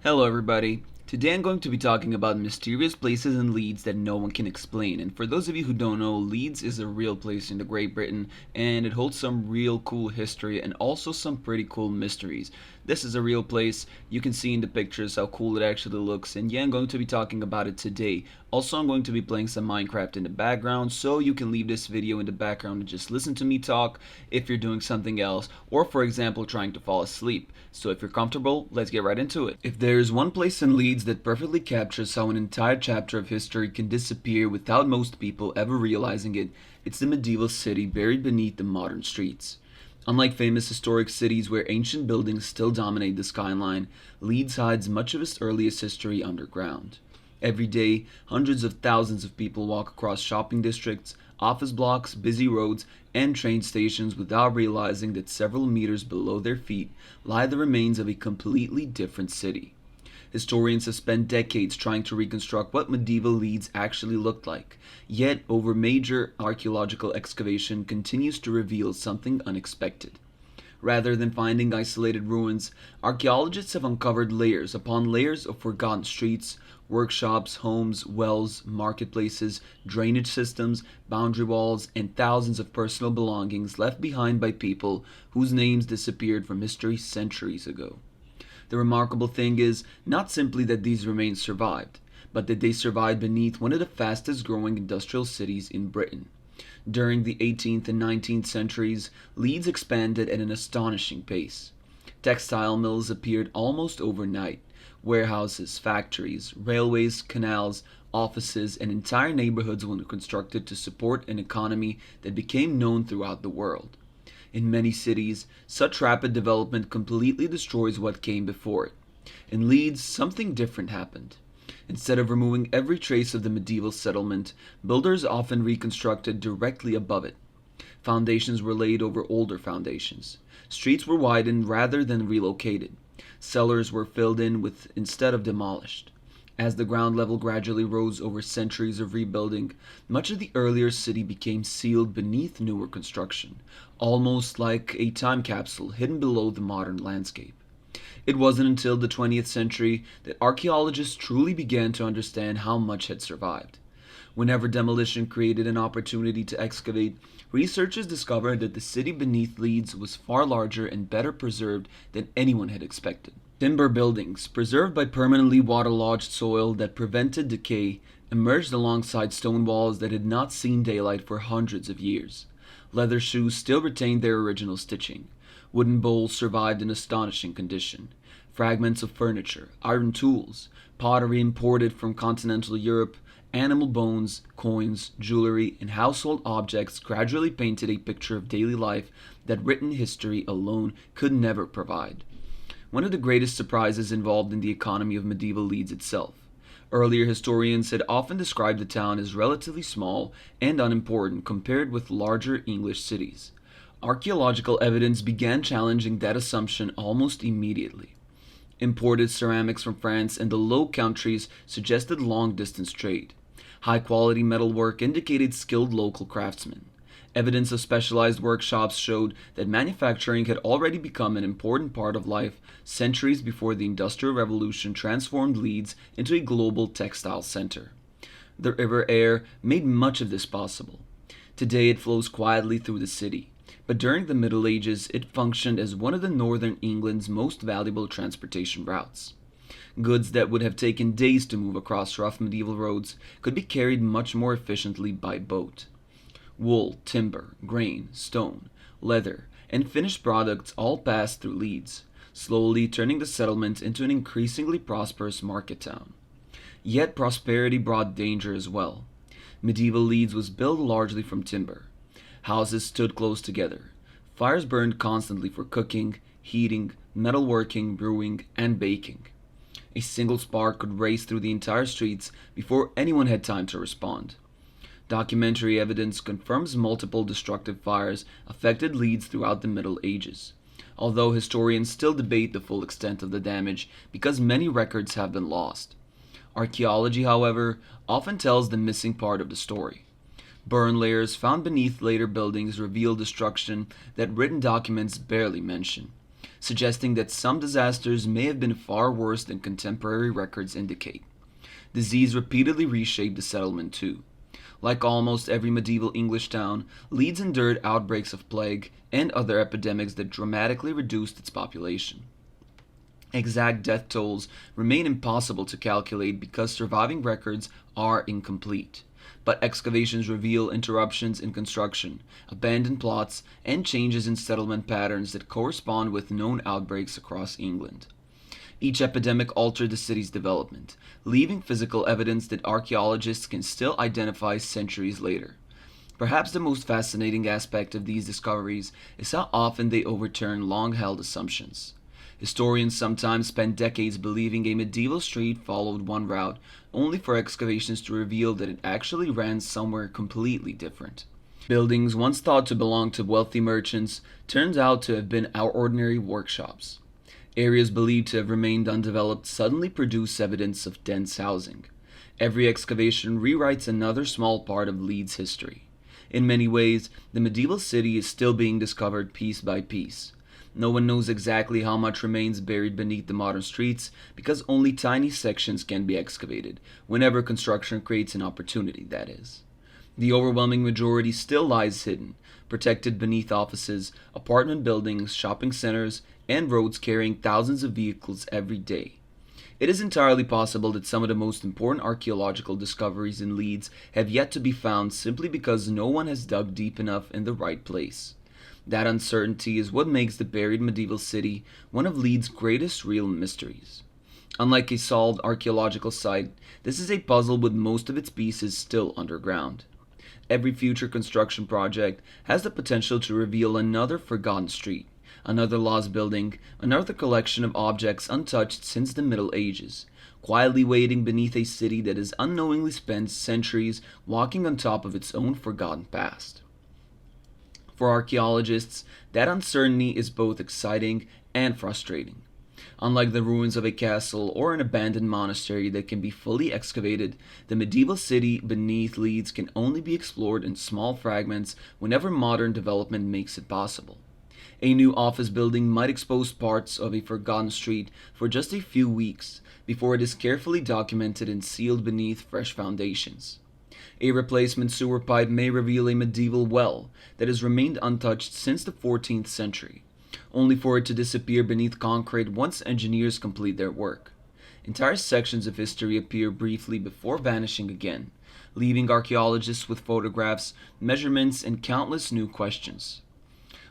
Hello, everybody. Today I'm going to be talking about mysterious places in Leeds that no one can explain. And for those of you who don't know, Leeds is a real place in the Great Britain and it holds some real cool history and also some pretty cool mysteries. This is a real place. You can see in the pictures how cool it actually looks. And yeah, I'm going to be talking about it today. Also, I'm going to be playing some Minecraft in the background, so you can leave this video in the background and just listen to me talk if you're doing something else, or for example, trying to fall asleep. So if you're comfortable, let's get right into it. If there's one place in Leeds that perfectly captures how an entire chapter of history can disappear without most people ever realizing it, it's the medieval city buried beneath the modern streets. Unlike famous historic cities where ancient buildings still dominate the skyline, Leeds hides much of its earliest history underground. Every day, hundreds of thousands of people walk across shopping districts, office blocks, busy roads, and train stations without realizing that several meters below their feet lie the remains of a completely different city. Historians have spent decades trying to reconstruct what medieval Leeds actually looked like, yet over major archaeological excavation continues to reveal something unexpected. Rather than finding isolated ruins, archaeologists have uncovered layers upon layers of forgotten streets, workshops, homes, wells, marketplaces, drainage systems, boundary walls, and thousands of personal belongings left behind by people whose names disappeared from history centuries ago. The remarkable thing is not simply that these remains survived, but that they survived beneath one of the fastest growing industrial cities in Britain. During the 18th and 19th centuries, Leeds expanded at an astonishing pace. Textile mills appeared almost overnight. Warehouses, factories, railways, canals, offices, and entire neighborhoods were constructed to support an economy that became known throughout the world. In many cities, such rapid development completely destroys what came before it. In Leeds, something different happened. Instead of removing every trace of the medieval settlement, builders often reconstructed directly above it. Foundations were laid over older foundations. Streets were widened rather than relocated. Cellars were filled in with instead of demolished. As the ground level gradually rose over centuries of rebuilding, much of the earlier city became sealed beneath newer construction, almost like a time capsule hidden below the modern landscape. It wasn't until the 20th century that archaeologists truly began to understand how much had survived. Whenever demolition created an opportunity to excavate, researchers discovered that the city beneath Leeds was far larger and better preserved than anyone had expected. Timber buildings, preserved by permanently waterlogged soil that prevented decay, emerged alongside stone walls that had not seen daylight for hundreds of years. Leather shoes still retained their original stitching. Wooden bowls survived in astonishing condition. Fragments of furniture, iron tools, pottery imported from continental Europe, animal bones, coins, jewelry, and household objects gradually painted a picture of daily life that written history alone could never provide. One of the greatest surprises involved in the economy of medieval Leeds itself. Earlier historians had often described the town as relatively small and unimportant compared with larger English cities. Archaeological evidence began challenging that assumption almost immediately. Imported ceramics from France and the Low Countries suggested long distance trade. High quality metalwork indicated skilled local craftsmen. Evidence of specialized workshops showed that manufacturing had already become an important part of life centuries before the Industrial Revolution transformed Leeds into a global textile center. The River Aire made much of this possible. Today it flows quietly through the city, but during the Middle Ages it functioned as one of the northern England's most valuable transportation routes. Goods that would have taken days to move across rough medieval roads could be carried much more efficiently by boat. Wool, timber, grain, stone, leather, and finished products all passed through Leeds, slowly turning the settlement into an increasingly prosperous market town. Yet prosperity brought danger as well. Medieval Leeds was built largely from timber. Houses stood close together. Fires burned constantly for cooking, heating, metalworking, brewing, and baking. A single spark could race through the entire streets before anyone had time to respond. Documentary evidence confirms multiple destructive fires affected Leeds throughout the Middle Ages, although historians still debate the full extent of the damage because many records have been lost. Archaeology, however, often tells the missing part of the story. Burn layers found beneath later buildings reveal destruction that written documents barely mention. suggesting that some disasters may have been far worse than contemporary records indicate. Disease repeatedly reshaped the settlement too. Like almost every medieval English town, Leeds endured outbreaks of plague and other epidemics that dramatically reduced its population. Exact death tolls remain impossible to calculate because surviving records are incomplete. But excavations reveal interruptions in construction, abandoned plots, and changes in settlement patterns that correspond with known outbreaks across England. Each epidemic altered the city's development, leaving physical evidence that archaeologists can still identify centuries later. Perhaps the most fascinating aspect of these discoveries is how often they overturn long held assumptions. Historians sometimes spend decades believing a medieval street followed one route, only for excavations to reveal that it actually ran somewhere completely different. Buildings once thought to belong to wealthy merchants turned out to have been our ordinary workshops. Areas believed to have remained undeveloped suddenly produce evidence of dense housing. Every excavation rewrites another small part of Leeds' history. In many ways, the medieval city is still being discovered piece by piece. No one knows exactly how much remains buried beneath the modern streets because only tiny sections can be excavated, whenever construction creates an opportunity, that is. The overwhelming majority still lies hidden, protected beneath offices, apartment buildings, shopping centers, and roads carrying thousands of vehicles every day. It is entirely possible that some of the most important archaeological discoveries in Leeds have yet to be found simply because no one has dug deep enough in the right place. That uncertainty is what makes the buried medieval city one of Leeds' greatest real mysteries. Unlike a solved archaeological site, this is a puzzle with most of its pieces still underground. Every future construction project has the potential to reveal another forgotten street, another lost building, another collection of objects untouched since the Middle Ages, quietly waiting beneath a city that has unknowingly spent centuries walking on top of its own forgotten past. For archaeologists, that uncertainty is both exciting and frustrating. Unlike the ruins of a castle or an abandoned monastery that can be fully excavated, the medieval city beneath Leeds can only be explored in small fragments whenever modern development makes it possible. A new office building might expose parts of a forgotten street for just a few weeks before it is carefully documented and sealed beneath fresh foundations. A replacement sewer pipe may reveal a medieval well that has remained untouched since the 14th century, only for it to disappear beneath concrete once engineers complete their work. Entire sections of history appear briefly before vanishing again, leaving archaeologists with photographs, measurements, and countless new questions.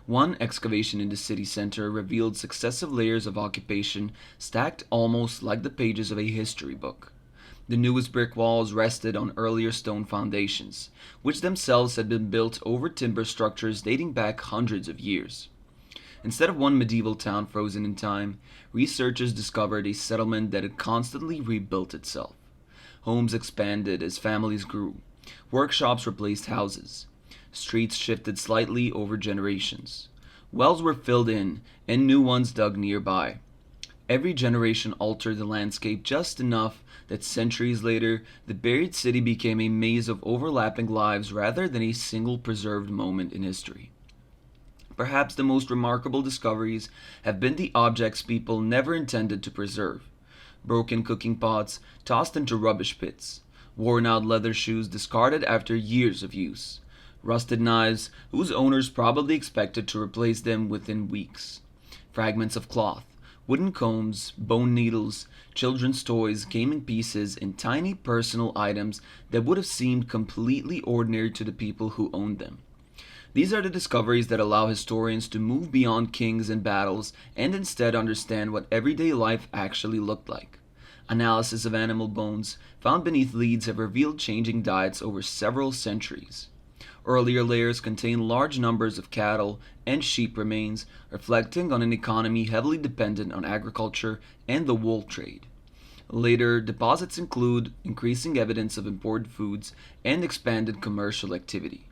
One excavation in the city center revealed successive layers of occupation stacked almost like the pages of a history book. The newest brick walls rested on earlier stone foundations, which themselves had been built over timber structures dating back hundreds of years. Instead of one medieval town frozen in time, researchers discovered a settlement that had constantly rebuilt itself. Homes expanded as families grew, workshops replaced houses, streets shifted slightly over generations. Wells were filled in, and new ones dug nearby. Every generation altered the landscape just enough that centuries later, the buried city became a maze of overlapping lives rather than a single preserved moment in history. Perhaps the most remarkable discoveries have been the objects people never intended to preserve: broken cooking pots tossed into rubbish pits, worn out leather shoes discarded after years of use, rusted knives whose owners probably expected to replace them within weeks, fragments of cloth, wooden combs, bone needles, children's toys, gaming pieces, and tiny personal items that would have seemed completely ordinary to the people who owned them. These are the discoveries that allow historians to move beyond kings and battles and instead understand what everyday life actually looked like. Analysis of animal bones found beneath Leeds have revealed changing diets over several centuries. Earlier layers contain large numbers of cattle and sheep remains, reflecting on an economy heavily dependent on agriculture and the wool trade. Later deposits include increasing evidence of imported foods and expanded commercial activity.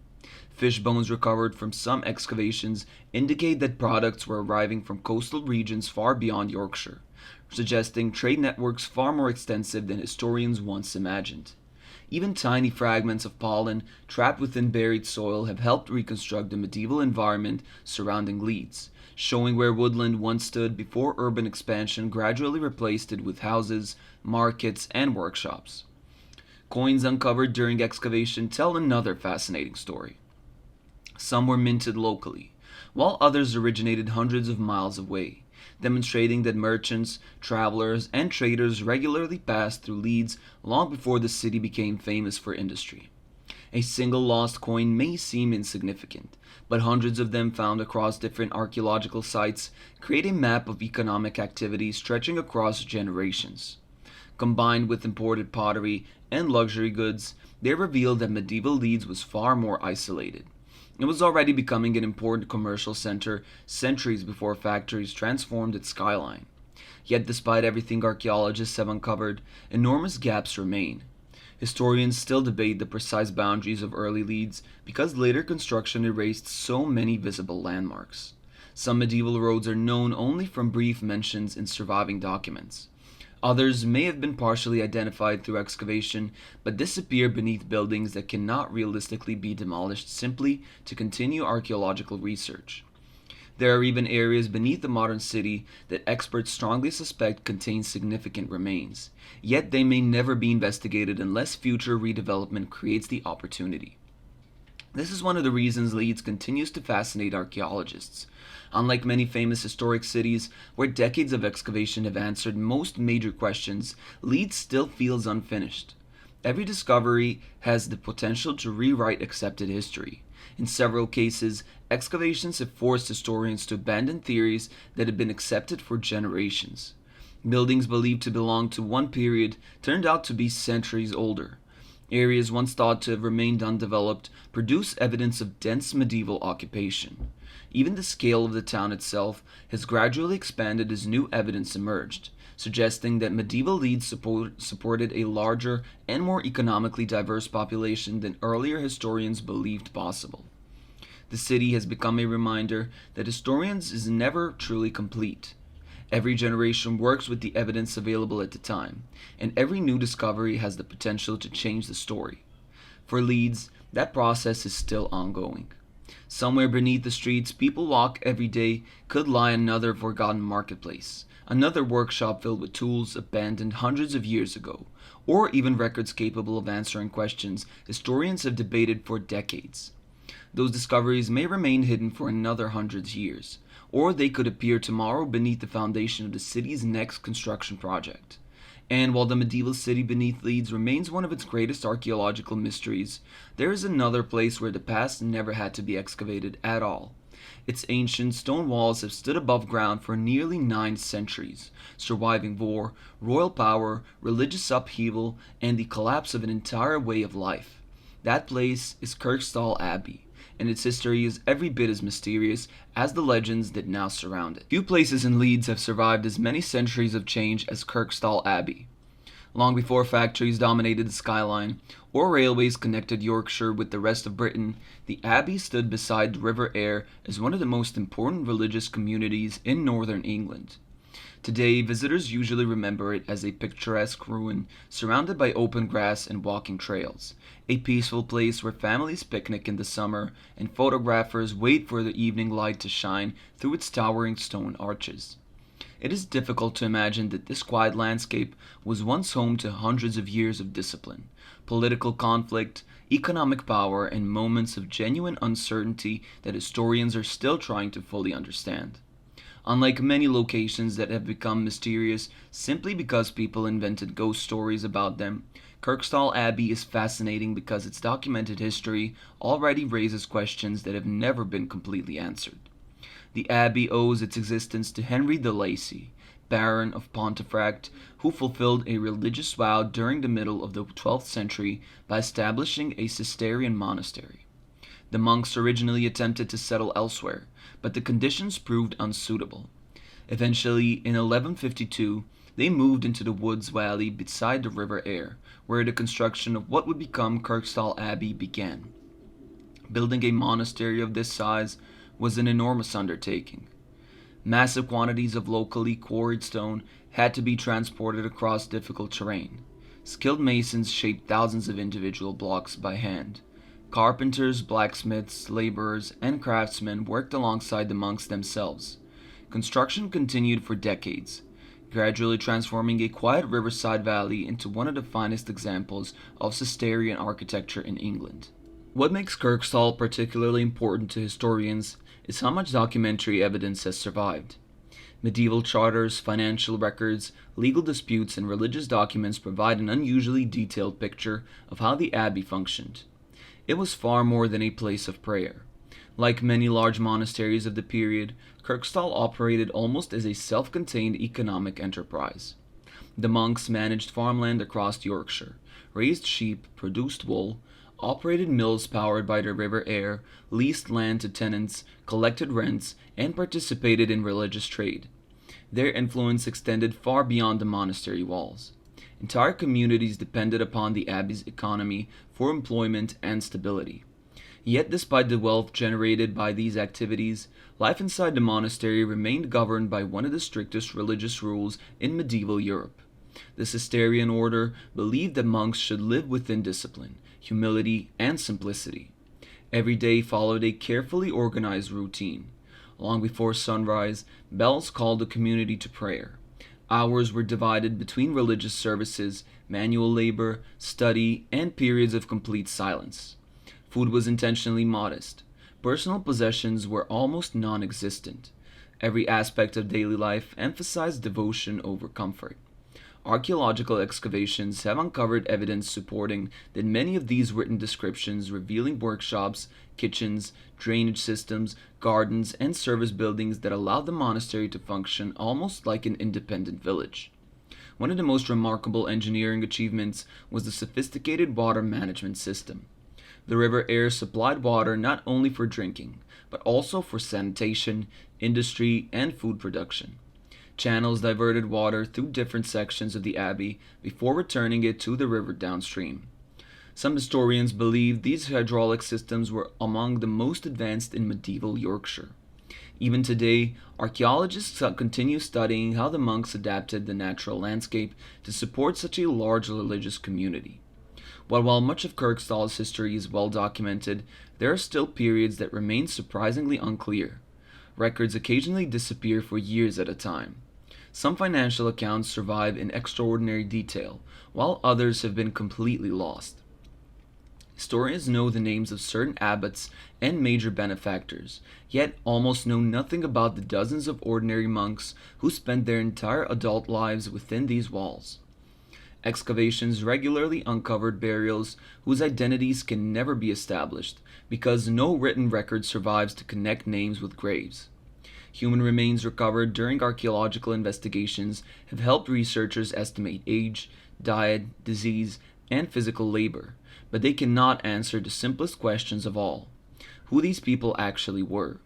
Fish bones recovered from some excavations indicate that products were arriving from coastal regions far beyond Yorkshire, suggesting trade networks far more extensive than historians once imagined. Even tiny fragments of pollen trapped within buried soil have helped reconstruct the medieval environment surrounding Leeds, showing where woodland once stood before urban expansion gradually replaced it with houses, markets, and workshops. Coins uncovered during excavation tell another fascinating story. Some were minted locally, while others originated hundreds of miles away, demonstrating that merchants, travelers, and traders regularly passed through Leeds long before the city became famous for industry. A single lost coin may seem insignificant, but hundreds of them found across different archaeological sites create a map of economic activity stretching across generations. Combined with imported pottery and luxury goods, they revealed that medieval Leeds was far more isolated. It was already becoming an important commercial center centuries before factories transformed its skyline. Yet, despite everything archaeologists have uncovered, enormous gaps remain. Historians still debate the precise boundaries of early Leeds because later construction erased so many visible landmarks. Some medieval roads are known only from brief mentions in surviving documents. Others may have been partially identified through excavation, but disappear beneath buildings that cannot realistically be demolished simply to continue archaeological research. There are even areas beneath the modern city that experts strongly suspect contain significant remains, yet they may never be investigated unless future redevelopment creates the opportunity. This is one of the reasons Leeds continues to fascinate archaeologists. Unlike many famous historic cities, where decades of excavation have answered most major questions, Leeds still feels unfinished. Every discovery has the potential to rewrite accepted history. In several cases, excavations have forced historians to abandon theories that had been accepted for generations. Buildings believed to belong to one period turned out to be centuries older. Areas once thought to have remained undeveloped produce evidence of dense medieval occupation. Even the scale of the town itself has gradually expanded as new evidence emerged, suggesting that medieval Leeds supported a larger and more economically diverse population than earlier historians believed possible. The city has become a reminder that historians is never truly complete. Every generation works with the evidence available at the time, and every new discovery has the potential to change the story. For Leeds, that process is still ongoing. Somewhere beneath the streets people walk every day could lie another forgotten marketplace, another workshop filled with tools abandoned hundreds of years ago, or even records capable of answering questions historians have debated for decades. Those discoveries may remain hidden for another hundred years, or they could appear tomorrow beneath the foundation of the city's next construction project. And while the medieval city beneath Leeds remains one of its greatest archaeological mysteries, there is another place where the past never had to be excavated at all. Its ancient stone walls have stood above ground for nearly 9 centuries, surviving war, royal power, religious upheaval, and the collapse of an entire way of life. That place is Kirkstall Abbey, and its history is every bit as mysterious as the legends that now surround it. Few places in Leeds have survived as many centuries of change as Kirkstall Abbey. Long before factories dominated the skyline, or railways connected Yorkshire with the rest of Britain, the Abbey stood beside the River Aire as one of the most important religious communities in northern England. Today, visitors usually remember it as a picturesque ruin surrounded by open grass and walking trails, a peaceful place where families picnic in the summer and photographers wait for the evening light to shine through its towering stone arches. It is difficult to imagine that this quiet landscape was once home to hundreds of years of discipline, political conflict, economic power, and moments of genuine uncertainty that historians are still trying to fully understand. Unlike many locations that have become mysterious simply because people invented ghost stories about them, Kirkstall Abbey is fascinating because its documented history already raises questions that have never been completely answered. The abbey owes its existence to Henry de Lacy, Baron of Pontefract, who fulfilled a religious vow during the middle of the 12th century by establishing a Cistercian monastery. The monks originally attempted to settle elsewhere, but the conditions proved unsuitable. Eventually, in 1152, they moved into the woods valley beside the River Aire, where the construction of what would become Kirkstall Abbey began. Building a monastery of this size was an enormous undertaking. Massive quantities of locally quarried stone had to be transported across difficult terrain. Skilled masons shaped thousands of individual blocks by hand. Carpenters, blacksmiths, laborers, and craftsmen worked alongside the monks themselves, Construction continued for decades, gradually transforming a quiet riverside valley into one of the finest examples of Cistercian architecture in England. What makes Kirkstall particularly important to historians is how much documentary evidence has survived. Medieval charters, financial records, legal disputes, and religious documents provide an unusually detailed picture of how the abbey functioned. It was far more than a place of prayer. Like many large monasteries of the period, Kirkstall operated almost as a self contained economic enterprise. The monks managed farmland across Yorkshire, raised sheep, produced wool, operated mills powered by the river Aire, leased land to tenants, collected rents, and participated in religious trade. Their influence extended far beyond the monastery walls. Entire communities depended upon the abbey's economy for employment and stability. Yet, despite the wealth generated by these activities, life inside the monastery remained governed by one of the strictest religious rules in medieval Europe. The Cistercian order believed that monks should live within discipline, humility, and simplicity. Every day followed a carefully organized routine. Long before sunrise, bells called the community to prayer. Hours were divided between religious services, manual labor, study, and periods of complete silence. Food was intentionally modest. Personal possessions were almost non existent. Every aspect of daily life emphasized devotion over comfort. Archaeological excavations have uncovered evidence supporting that many of these written descriptions revealing workshops, kitchens, drainage systems, gardens, and service buildings that allowed the monastery to function almost like an independent village. One of the most remarkable engineering achievements was the sophisticated water management system. The river Aire supplied water not only for drinking, but also for sanitation, industry, and food production. Channels diverted water through different sections of the abbey before returning it to the river downstream. Some historians believe these hydraulic systems were among the most advanced in medieval Yorkshire. Even today, archaeologists continue studying how the monks adapted the natural landscape to support such a large religious community. While much of Kirkstall's history is well documented, there are still periods that remain surprisingly unclear. Records occasionally disappear for years at a time. Some financial accounts survive in extraordinary detail, while others have been completely lost. Historians know the names of certain abbots and major benefactors, yet almost know nothing about the dozens of ordinary monks who spent their entire adult lives within these walls. Excavations regularly uncovered burials whose identities can never be established because no written record survives to connect names with graves. Human remains recovered during archaeological investigations have helped researchers estimate age, diet, disease, and physical labor, but they cannot answer the simplest questions of all: who these people actually were.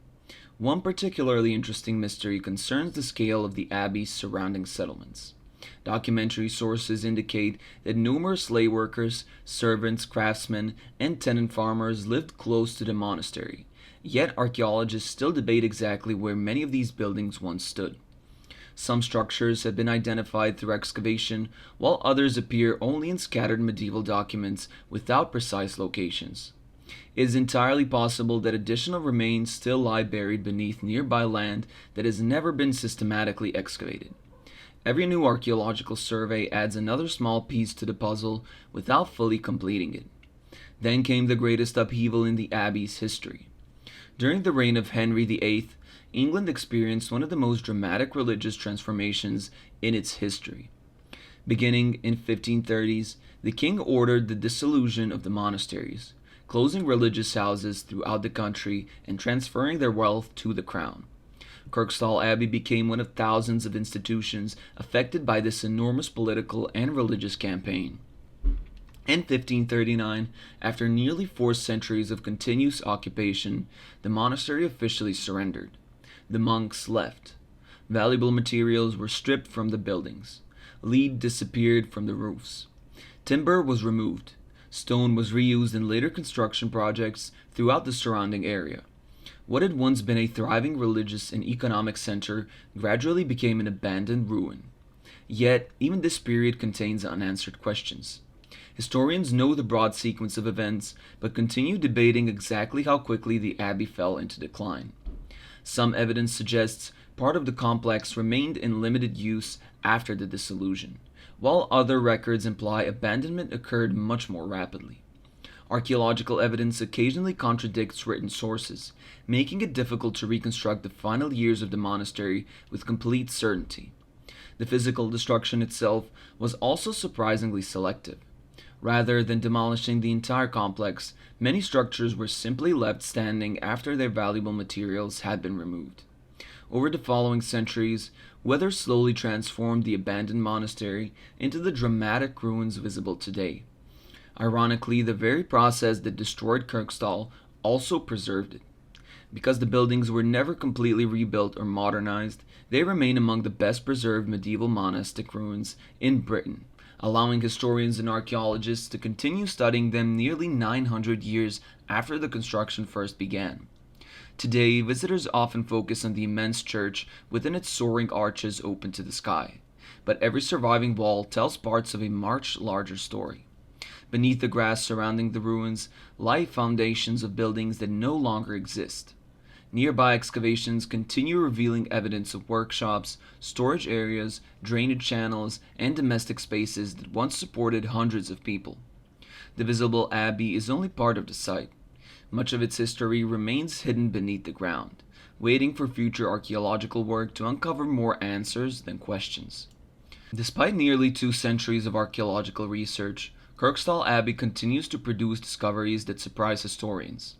One particularly interesting mystery concerns the scale of the abbey's surrounding settlements. Documentary sources indicate that numerous lay workers, servants, craftsmen, and tenant farmers lived close to the monastery, yet archaeologists still debate exactly where many of these buildings once stood. Some structures have been identified through excavation, while others appear only in scattered medieval documents without precise locations. It is entirely possible that additional remains still lie buried beneath nearby land that has never been systematically excavated. Every new archaeological survey adds another small piece to the puzzle without fully completing it. Then came the greatest upheaval in the abbey's history. During the reign of Henry VIII, England experienced one of the most dramatic religious transformations in its history. Beginning in 1530s, the king ordered the dissolution of the monasteries, closing religious houses throughout the country and transferring their wealth to the crown. Kirkstall Abbey became one of thousands of institutions affected by this enormous political and religious campaign. In 1539, after nearly 4 centuries of continuous occupation, the monastery officially surrendered. The monks left. Valuable materials were stripped from the buildings. Lead disappeared from the roofs. Timber was removed. Stone was reused in later construction projects throughout the surrounding area. What had once been a thriving religious and economic center gradually became an abandoned ruin. Yet, even this period contains unanswered questions. Historians know the broad sequence of events, but continue debating exactly how quickly the abbey fell into decline. Some evidence suggests Part of the complex remained in limited use after the dissolution, while other records imply abandonment occurred much more rapidly. Archaeological evidence occasionally contradicts written sources, making it difficult to reconstruct the final years of the monastery with complete certainty. The physical destruction itself was also surprisingly selective. Rather than demolishing the entire complex, many structures were simply left standing after their valuable materials had been removed. Over the following centuries, weather slowly transformed the abandoned monastery into the dramatic ruins visible today. Ironically, the very process that destroyed Kirkstall also preserved it. Because the buildings were never completely rebuilt or modernized, they remain among the best preserved medieval monastic ruins in Britain, allowing historians and archaeologists to continue studying them nearly 900 years after the construction first began. Today, visitors often focus on the immense church within its soaring arches open to the sky, but every surviving wall tells parts of a much larger story. Beneath the grass surrounding the ruins lie foundations of buildings that no longer exist. Nearby excavations continue revealing evidence of workshops, storage areas, drainage channels, and domestic spaces that once supported hundreds of people. The visible abbey is only part of the site. Much of its history remains hidden beneath the ground, waiting for future archaeological work to uncover more answers than questions. Despite nearly 2 centuries of archaeological research, Kirkstall Abbey continues to produce discoveries that surprise historians.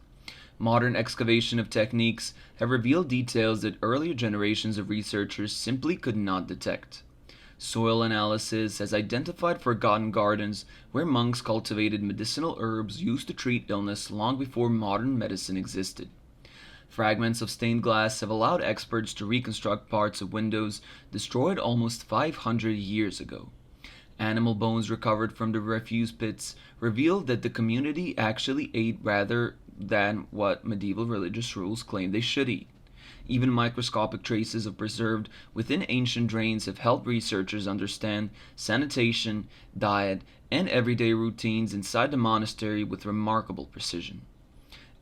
Modern excavation of techniques have revealed details that earlier generations of researchers simply could not detect. Soil analysis has identified forgotten gardens where monks cultivated medicinal herbs used to treat illness long before modern medicine existed. Fragments of stained glass have allowed experts to reconstruct parts of windows destroyed almost 500 years ago. Animal bones recovered from the refuse pits revealed that the community actually ate rather than what medieval religious rules claimed they should eat. Even microscopic traces of preserved within ancient drains have helped researchers understand sanitation, diet, and everyday routines inside the monastery with remarkable precision.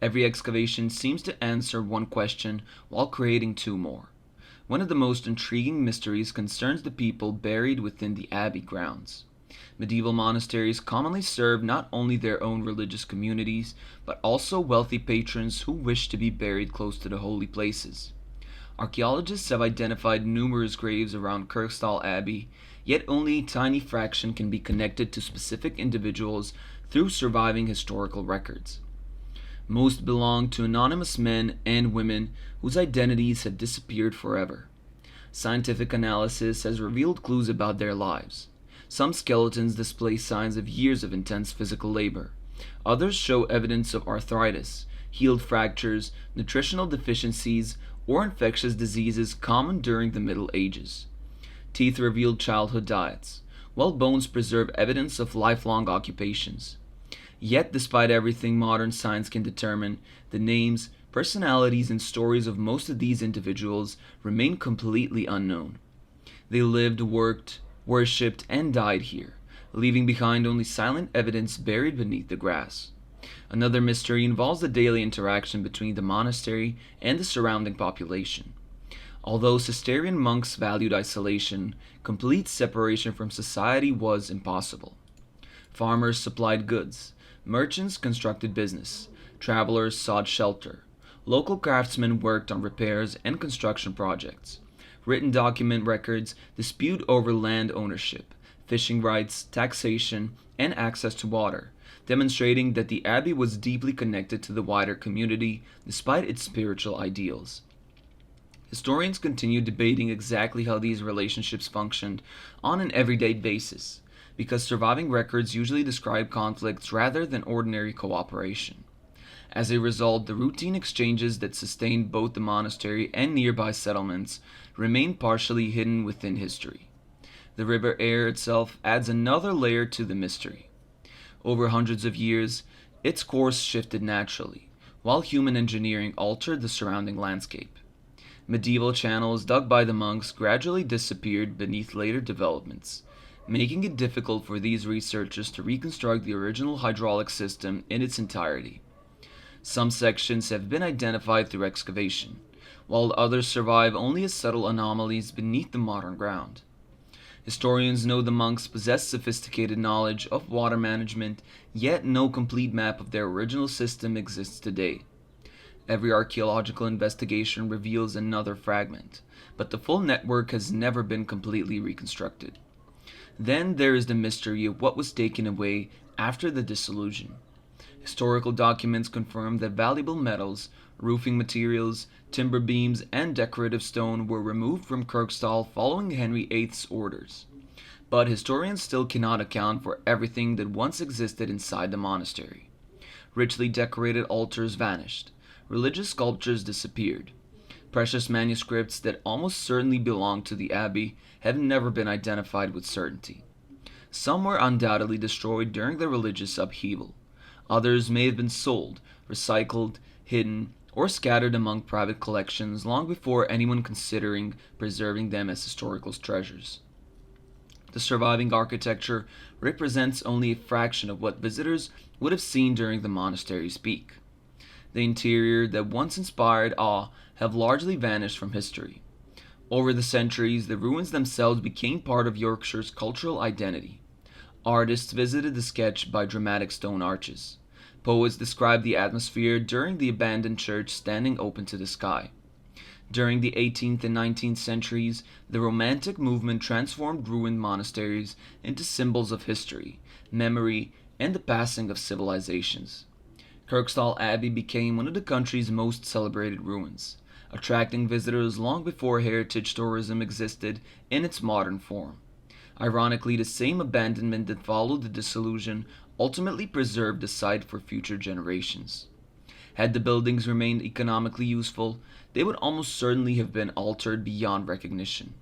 Every excavation seems to answer one question while creating two more. One of the most intriguing mysteries concerns the people buried within the abbey grounds. Medieval monasteries commonly served not only their own religious communities, but also wealthy patrons who wished to be buried close to the holy places. Archaeologists have identified numerous graves around Kirkstall Abbey, yet only a tiny fraction can be connected to specific individuals through surviving historical records. Most belong to anonymous men and women whose identities had disappeared forever. Scientific analysis has revealed clues about their lives. Some skeletons display signs of years of intense physical labor. Others show evidence of arthritis, healed fractures, nutritional deficiencies, or infectious diseases common during the Middle Ages. Teeth reveal childhood diets, while bones preserve evidence of lifelong occupations. Yet, despite everything modern science can determine, the names, personalities, and stories of most of these individuals remain completely unknown. They lived, worked, worshipped, and died here, leaving behind only silent evidence buried beneath the grass. Another mystery involves the daily interaction between the monastery and the surrounding population. Although Cistercian monks valued isolation, complete separation from society was impossible. Farmers supplied goods, merchants constructed business, travelers sought shelter, local craftsmen worked on repairs and construction projects. Written document records dispute over land ownership, fishing rights, taxation, and access to water, demonstrating that the abbey was deeply connected to the wider community despite its spiritual ideals. Historians continue debating exactly how these relationships functioned on an everyday basis, because surviving records usually describe conflicts rather than ordinary cooperation. As a result, the routine exchanges that sustained both the monastery and nearby settlements remain partially hidden within history. The river Aire itself adds another layer to the mystery. Over hundreds of years, its course shifted naturally, while human engineering altered the surrounding landscape. Medieval channels dug by the monks gradually disappeared beneath later developments, making it difficult for these researchers to reconstruct the original hydraulic system in its entirety. Some sections have been identified through excavation, while others survive only as subtle anomalies beneath the modern ground. Historians know the monks possessed sophisticated knowledge of water management, yet no complete map of their original system exists today. Every archaeological investigation reveals another fragment, but the full network has never been completely reconstructed. Then there is the mystery of what was taken away after the dissolution. Historical documents confirm that valuable metals, roofing materials, timber beams, and decorative stone were removed from Kirkstall following Henry VIII's orders. But historians still cannot account for everything that once existed inside the monastery. Richly decorated altars vanished, religious sculptures disappeared. Precious manuscripts that almost certainly belonged to the abbey have never been identified with certainty. Some were undoubtedly destroyed during the religious upheaval. Others may have been sold, recycled, hidden, or scattered among private collections long before anyone considering preserving them as historical treasures. The surviving architecture represents only a fraction of what visitors would have seen during the monastery's peak. The interior that once inspired awe have largely vanished from history. Over the centuries, the ruins themselves became part of Yorkshire's cultural identity. Artists visited the sketch by dramatic stone arches. Poets described the atmosphere during the abandoned church standing open to the sky. During the 18th and 19th centuries, the Romantic movement transformed ruined monasteries into symbols of history, memory, and the passing of civilizations. Kirkstall Abbey became one of the country's most celebrated ruins, attracting visitors long before heritage tourism existed in its modern form. Ironically, the same abandonment that followed the dissolution ultimately preserved the site for future generations. Had the buildings remained economically useful, they would almost certainly have been altered beyond recognition.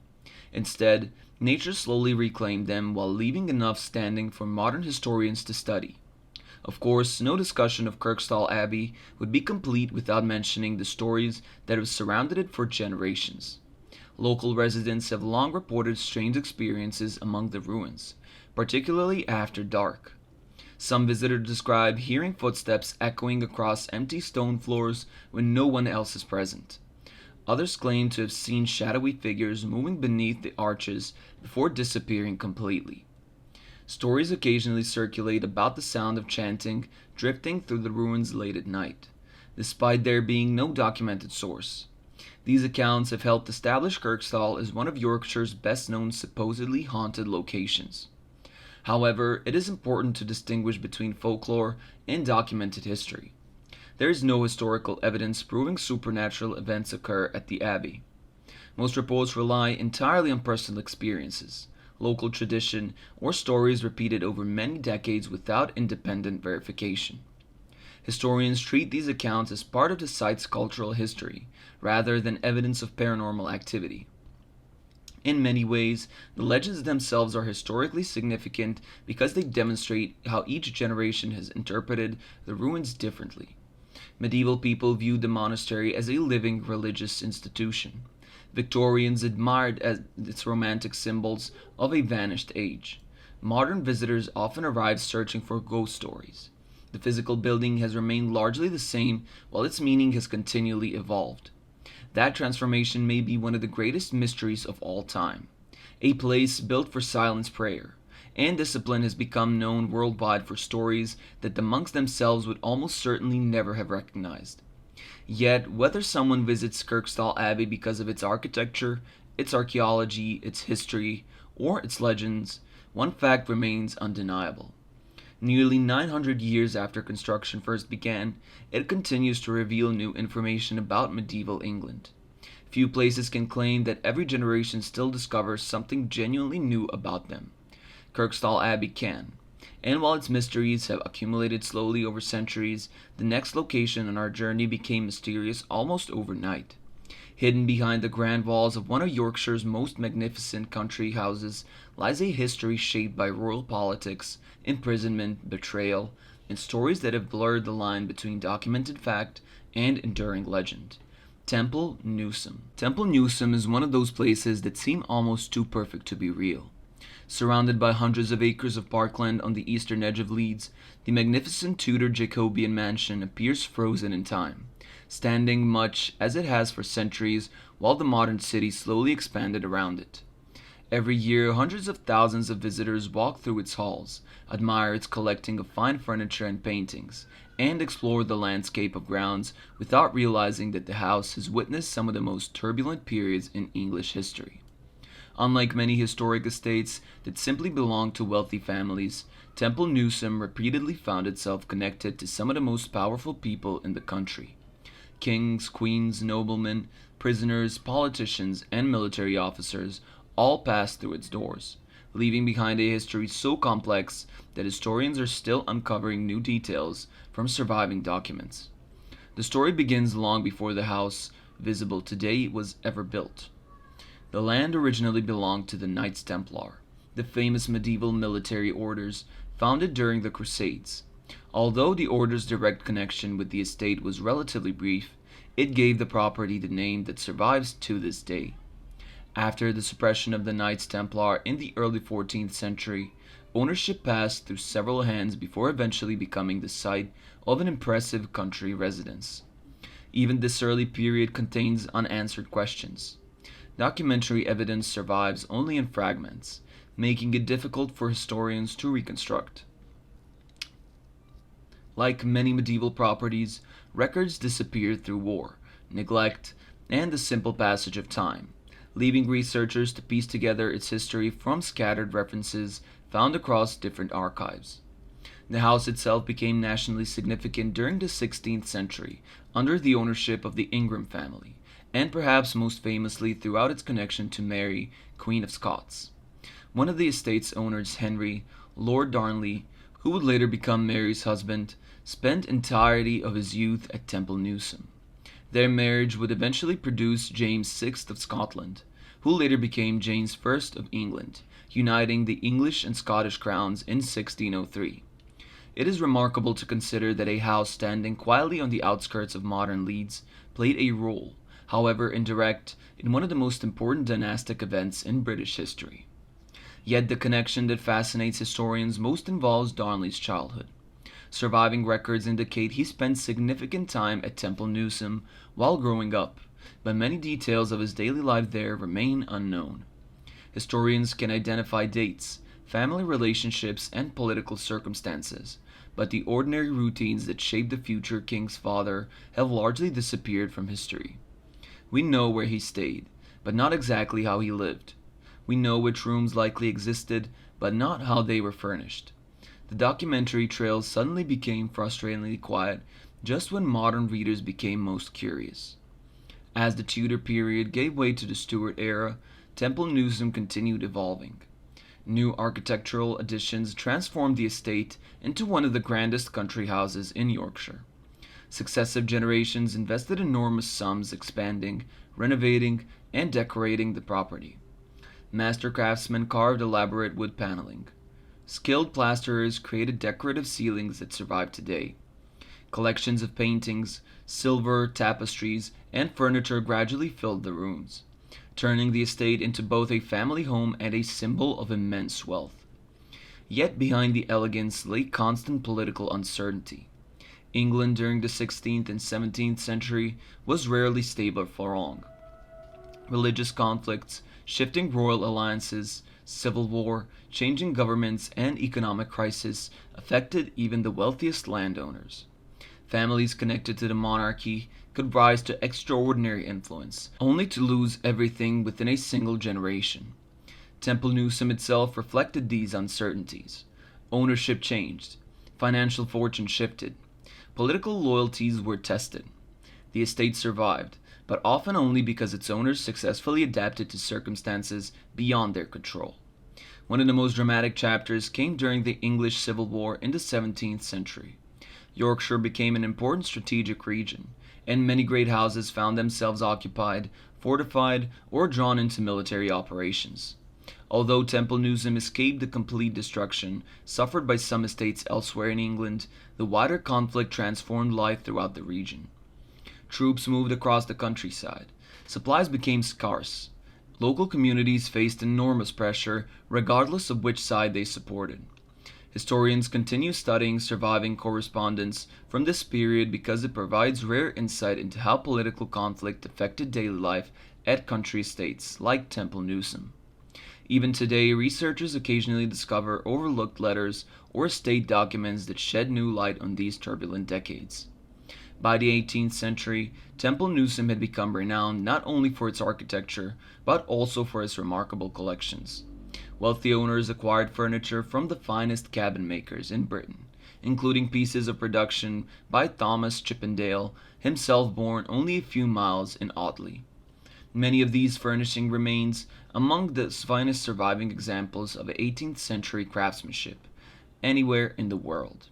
Instead, nature slowly reclaimed them while leaving enough standing for modern historians to study. Of course, no discussion of Kirkstall Abbey would be complete without mentioning the stories that have surrounded it for generations. Local residents have long reported strange experiences among the ruins, particularly after dark. Some visitors describe hearing footsteps echoing across empty stone floors when no one else is present. Others claim to have seen shadowy figures moving beneath the arches before disappearing completely. Stories occasionally circulate about the sound of chanting drifting through the ruins late at night, despite there being no documented source. These accounts have helped establish Kirkstall as one of Yorkshire's best-known supposedly haunted locations. However, it is important to distinguish between folklore and documented history. There is no historical evidence proving supernatural events occur at the Abbey. Most reports rely entirely on personal experiences, local tradition, or stories repeated over many decades without independent verification. Historians treat these accounts as part of the site's cultural history, rather than evidence of paranormal activity. In many ways, the legends themselves are historically significant because they demonstrate how each generation has interpreted the ruins differently. Medieval people viewed the monastery as a living religious institution. Victorians admired its romantic symbols of a vanished age. Modern visitors often arrive searching for ghost stories. The physical building has remained largely the same while its meaning has continually evolved. That transformation may be one of the greatest mysteries of all time. A place built for silence prayer and discipline has become known worldwide for stories that the monks themselves would almost certainly never have recognized. Yet, whether someone visits Kirkstall Abbey because of its architecture, its archaeology, its history, or its legends, one fact remains undeniable. Nearly 900 years after construction first began, it continues to reveal new information about medieval England. Few places can claim that every generation still discovers something genuinely new about them. Kirkstall Abbey can. And while its mysteries have accumulated slowly over centuries, the next location on our journey became mysterious almost overnight. Hidden behind the grand walls of one of Yorkshire's most magnificent country houses lies a history shaped by royal politics, imprisonment, betrayal, and stories that have blurred the line between documented fact and enduring legend. Temple Newsome. Temple Newsome is one of those places that seem almost too perfect to be real. Surrounded by hundreds of acres of parkland on the eastern edge of Leeds, the magnificent Tudor Jacobean mansion appears frozen in time, standing much as it has for centuries while the modern city slowly expanded around it. Every year, hundreds of thousands of visitors walk through its halls, admire its collecting of fine furniture and paintings, and explore the landscape of grounds without realizing that the house has witnessed some of the most turbulent periods in English history. Unlike many historic estates that simply belonged to wealthy families, Temple Newsam repeatedly found itself connected to some of the most powerful people in the country. Kings, queens, noblemen, prisoners, politicians, and military officers all passed through its doors, leaving behind a history so complex that historians are still uncovering new details from surviving documents. The story begins long before the house, visible today, was ever built. The land originally belonged to the Knights Templar, the famous medieval military orders founded during the Crusades. Although the order's direct connection with the estate was relatively brief, it gave the property the name that survives to this day. After the suppression of the Knights Templar in the early 14th century, ownership passed through several hands before eventually becoming the site of an impressive country residence. Even this early period contains unanswered questions. Documentary evidence survives only in fragments, making it difficult for historians to reconstruct. Like many medieval properties, records disappeared through war, neglect, and the simple passage of time, leaving researchers to piece together its history from scattered references found across different archives. The house itself became nationally significant during the 16th century under the ownership of the Ingram family, and perhaps most famously throughout its connection to Mary, Queen of Scots. One of the estate's owners, Henry, Lord Darnley, who would later become Mary's husband, spent entirety of his youth at Temple Newsam. Their marriage would eventually produce James VI of Scotland, who later became James I of England, uniting the English and Scottish crowns in 1603. It is remarkable to consider that a house standing quietly on the outskirts of modern Leeds played a role, however indirect, in one of the most important dynastic events in British history. Yet the connection that fascinates historians most involves Darnley's childhood. Surviving records indicate he spent significant time at Temple Newsam while growing up, but many details of his daily life there remain unknown. Historians can identify dates, family relationships, and political circumstances, but the ordinary routines that shaped the future king's father have largely disappeared from history. We know where he stayed, but not exactly how he lived. We know which rooms likely existed, but not how they were furnished. The documentary trail suddenly became frustratingly quiet just when modern readers became most curious. As the Tudor period gave way to the Stuart era, Temple Newsam continued evolving. New architectural additions transformed the estate into one of the grandest country houses in Yorkshire. Successive generations invested enormous sums expanding, renovating, and decorating the property. Master craftsmen carved elaborate wood paneling. Skilled plasterers created decorative ceilings that survive today. Collections of paintings, silver, tapestries, and furniture gradually filled the rooms, turning the estate into both a family home and a symbol of immense wealth. Yet behind the elegance lay constant political uncertainty. England during the 16th and 17th century was rarely stable for long. Religious conflicts, shifting royal alliances, civil war, changing governments, and economic crisis affected even the wealthiest landowners. Families connected to the monarchy could rise to extraordinary influence, only to lose everything within a single generation. Temple Newsam itself reflected these uncertainties. Ownership changed, financial fortune shifted, political loyalties were tested. The estate survived, but often only because its owners successfully adapted to circumstances beyond their control. One of the most dramatic chapters came during the English Civil War in the 17th century. Yorkshire became an important strategic region, and many great houses found themselves occupied, fortified, or drawn into military operations. Although Temple Newsam escaped the complete destruction suffered by some estates elsewhere in England, the wider conflict transformed life throughout the region. Troops moved across the countryside. Supplies became scarce. Local communities faced enormous pressure regardless of which side they supported. Historians continue studying surviving correspondence from this period because it provides rare insight into how political conflict affected daily life at country estates like Temple Newsam. Even today, researchers occasionally discover overlooked letters or state documents that shed new light on these turbulent decades. By the 18th century, Temple Newsam had become renowned not only for its architecture, but also for its remarkable collections. Wealthy owners acquired furniture from the finest cabinet makers in Britain, including pieces of production by Thomas Chippendale, himself born only a few miles in Audley. Many of these furnishing remains among the finest surviving examples of 18th century craftsmanship anywhere in the world.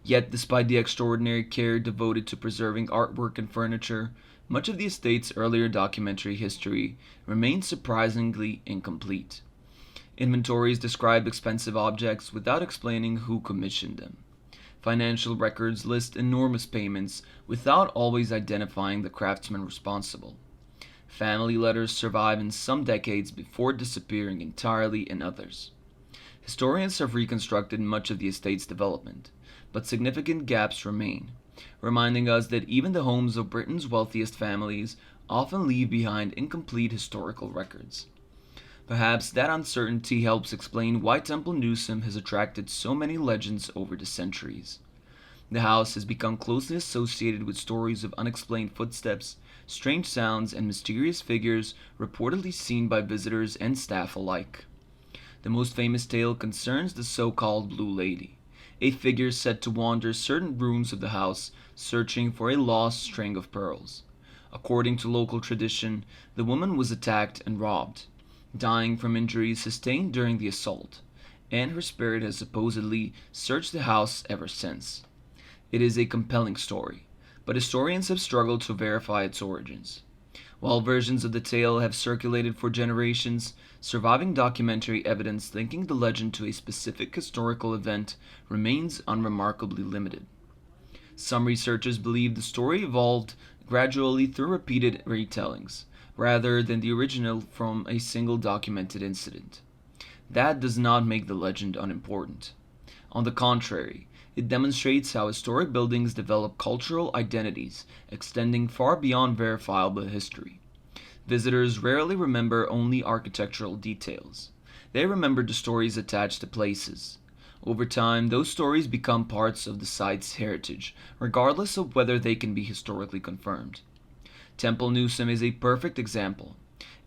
Yet, despite the extraordinary care devoted to preserving artwork and furniture, much of the estate's earlier documentary history remains surprisingly incomplete. Inventories describe expensive objects without explaining who commissioned them. Financial records list enormous payments without always identifying the craftsman responsible. Family letters survive in some decades before disappearing entirely in others. Historians have reconstructed much of the estate's development, but significant gaps remain, reminding us that even the homes of Britain's wealthiest families often leave behind incomplete historical records. Perhaps that uncertainty helps explain why Temple Newsam has attracted so many legends over the centuries. The house has become closely associated with stories of unexplained footsteps, strange sounds, and mysterious figures reportedly seen by visitors and staff alike. The most famous tale concerns the so called Blue Lady, a figure said to wander certain rooms of the house searching for a lost string of pearls. According to local tradition, the woman was attacked and robbed, dying from injuries sustained during the assault, and her spirit has supposedly searched the house ever since. It is a compelling story, but historians have struggled to verify its origins. While versions of the tale have circulated for generations, surviving documentary evidence linking the legend to a specific historical event remains unremarkably limited. Some researchers believe the story evolved gradually through repeated retellings, rather than the original from a single documented incident. That does not make the legend unimportant. On the contrary, it demonstrates how historic buildings develop cultural identities extending far beyond verifiable history. Visitors rarely remember only architectural details. They remember the stories attached to places. Over time, those stories become parts of the site's heritage, regardless of whether they can be historically confirmed. Temple Newsam is a perfect example.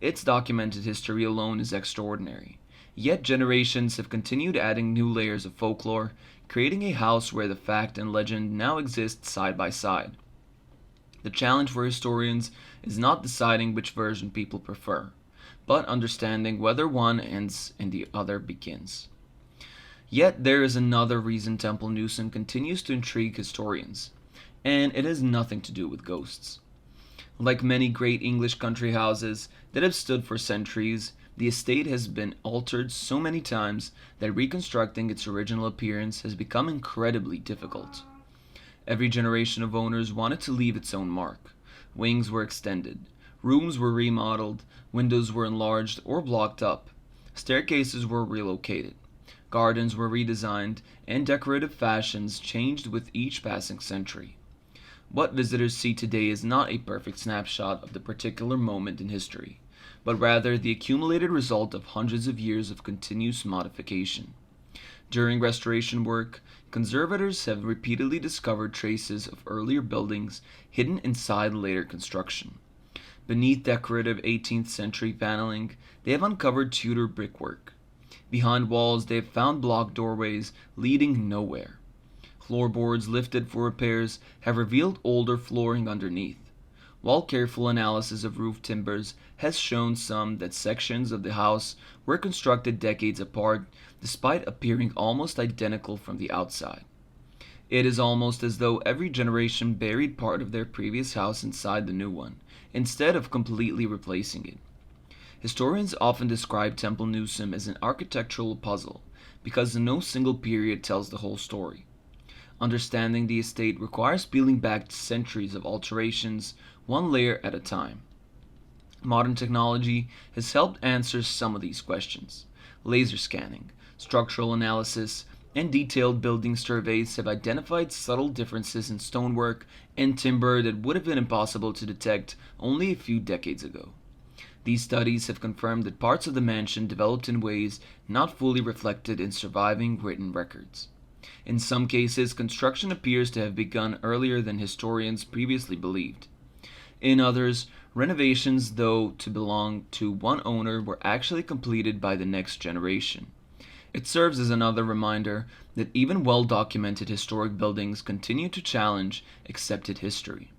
Its documented history alone is extraordinary. Yet generations have continued adding new layers of folklore, creating a house where the fact and legend now exist side by side. The challenge for historians is not deciding which version people prefer, but understanding whether one ends and the other begins. Yet there is another reason Temple Newsam continues to intrigue historians, and it has nothing to do with ghosts. Like many great English country houses that have stood for centuries, the estate has been altered so many times that reconstructing its original appearance has become incredibly difficult. Every generation of owners wanted to leave its own mark. Wings were extended, rooms were remodeled, windows were enlarged or blocked up, staircases were relocated, gardens were redesigned, and decorative fashions changed with each passing century. What visitors see today is not a perfect snapshot of the particular moment in history, but rather the accumulated result of hundreds of years of continuous modification. During restoration work, conservators have repeatedly discovered traces of earlier buildings hidden inside later construction. Beneath decorative 18th century paneling, they have uncovered Tudor brickwork. Behind walls, they have found blocked doorways leading nowhere. Floorboards lifted for repairs have revealed older flooring underneath, while careful analysis of roof timbers has shown some that sections of the house were constructed decades apart despite appearing almost identical from the outside. It is almost as though every generation buried part of their previous house inside the new one, instead of completely replacing it. Historians often describe Temple Newsam as an architectural puzzle because no single period tells the whole story. Understanding the estate requires peeling back centuries of alterations, one layer at a time. Modern technology has helped answer some of these questions. Laser scanning, structural analysis, and detailed building surveys have identified subtle differences in stonework and timber that would have been impossible to detect only a few decades ago. These studies have confirmed that parts of the mansion developed in ways not fully reflected in surviving written records. In some cases, construction appears to have begun earlier than historians previously believed. In others, renovations, though to belong to one owner, were actually completed by the next generation. It serves as another reminder that even well documented historic buildings continue to challenge accepted history.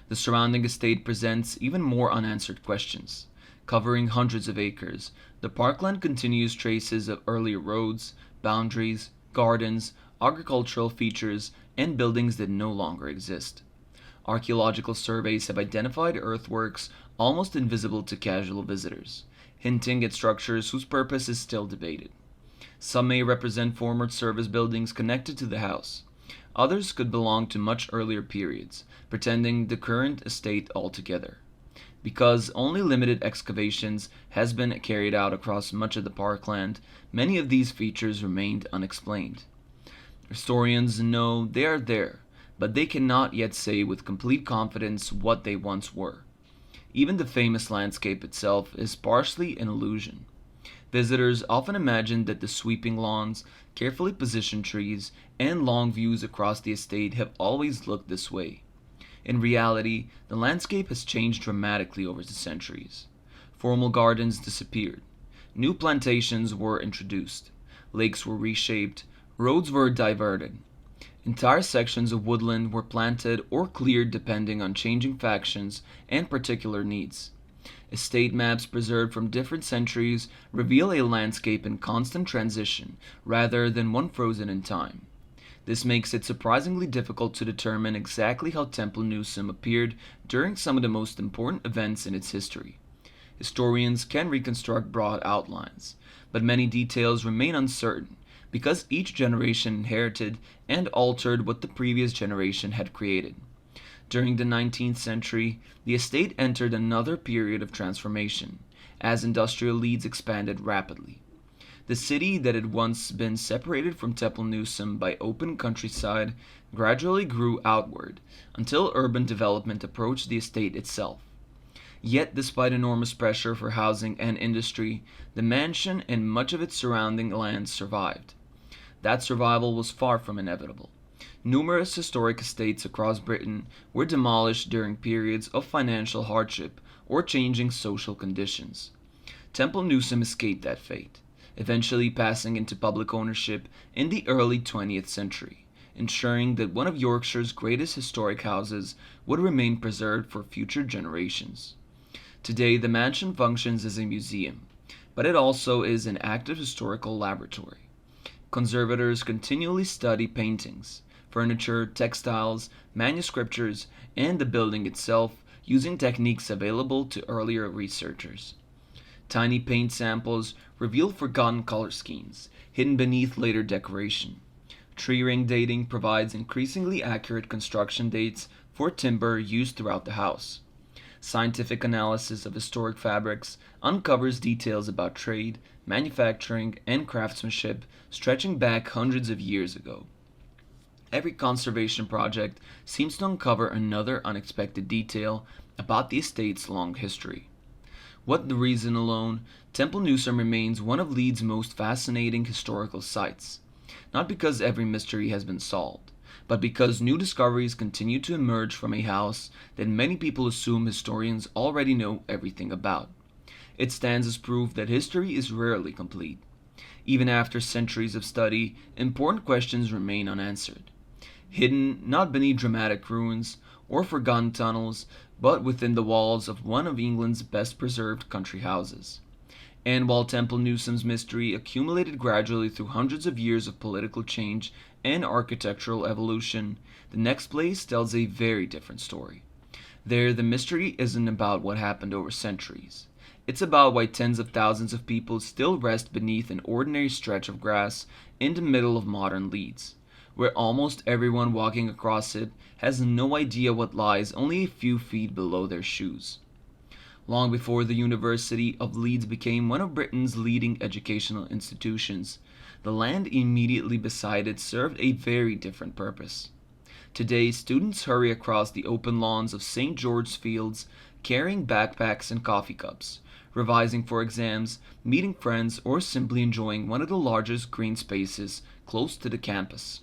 The surrounding estate presents even more unanswered questions. Covering hundreds of acres, the parkland continues traces of earlier roads, boundaries, gardens, agricultural features, and buildings that no longer exist. Archaeological surveys have identified earthworks almost invisible to casual visitors, hinting at structures whose purpose is still debated. Some may represent former service buildings connected to the house. Others could belong to much earlier periods, pretending the current estate altogether. Because only limited excavations has been carried out across much of the parkland, many of these features remained unexplained. Historians know they are there, but they cannot yet say with complete confidence what they once were. Even the famous landscape itself is partially an illusion. Visitors often imagine that the sweeping lawns, carefully positioned trees, and long views across the estate have always looked this way. In reality, the landscape has changed dramatically over the centuries. Formal gardens disappeared. New plantations were introduced. Lakes were reshaped. Roads were diverted. Entire sections of woodland were planted or cleared depending on changing factions and particular needs. Estate maps preserved from different centuries reveal a landscape in constant transition rather than one frozen in time. This makes it surprisingly difficult to determine exactly how Temple Newsam appeared during some of the most important events in its history. Historians can reconstruct broad outlines, but many details remain uncertain because each generation inherited and altered what the previous generation had created. During the 19th century, the estate entered another period of transformation as industrial Leeds expanded rapidly. The city that had once been separated from Temple Newsam by open countryside gradually grew outward until urban development approached the estate itself. Yet, despite enormous pressure for housing and industry, the mansion and much of its surrounding land survived. That survival was far from inevitable. Numerous historic estates across Britain were demolished during periods of financial hardship or changing social conditions. Temple Newsam escaped that fate, eventually passing into public ownership in the early 20th century, ensuring that one of Yorkshire's greatest historic houses would remain preserved for future generations. Today, the mansion functions as a museum, but it also is an active historical laboratory. Conservators continually study paintings, furniture, textiles, manuscriptures, and the building itself using techniques available to earlier researchers. Tiny paint samples reveal forgotten color schemes hidden beneath later decoration. Tree ring dating provides increasingly accurate construction dates for timber used throughout the house. Scientific analysis of historic fabrics uncovers details about trade, manufacturing, and craftsmanship stretching back hundreds of years ago. Every conservation project seems to uncover another unexpected detail about the estate's long history. What the reason alone, Temple Newsam remains one of Leeds' most fascinating historical sites, not because every mystery has been solved, but because new discoveries continue to emerge from a house that many people assume historians already know everything about. It stands as proof that history is rarely complete. Even after centuries of study, important questions remain unanswered. Hidden not beneath dramatic ruins or forgotten tunnels, but within the walls of one of England's best preserved country houses. And while Temple Newsam's mystery accumulated gradually through hundreds of years of political change and architectural evolution, the next place tells a very different story. There, the mystery isn't about what happened over centuries. It's about why tens of thousands of people still rest beneath an ordinary stretch of grass in the middle of modern Leeds, where almost everyone walking across it has no idea what lies only a few feet below their shoes. Long before the University of Leeds became one of Britain's leading educational institutions, The land immediately beside it served a very different purpose. Today, students hurry across the open lawns of St. George's Fields carrying backpacks and coffee cups, revising for exams, meeting friends, or simply enjoying one of the largest green spaces close to the campus.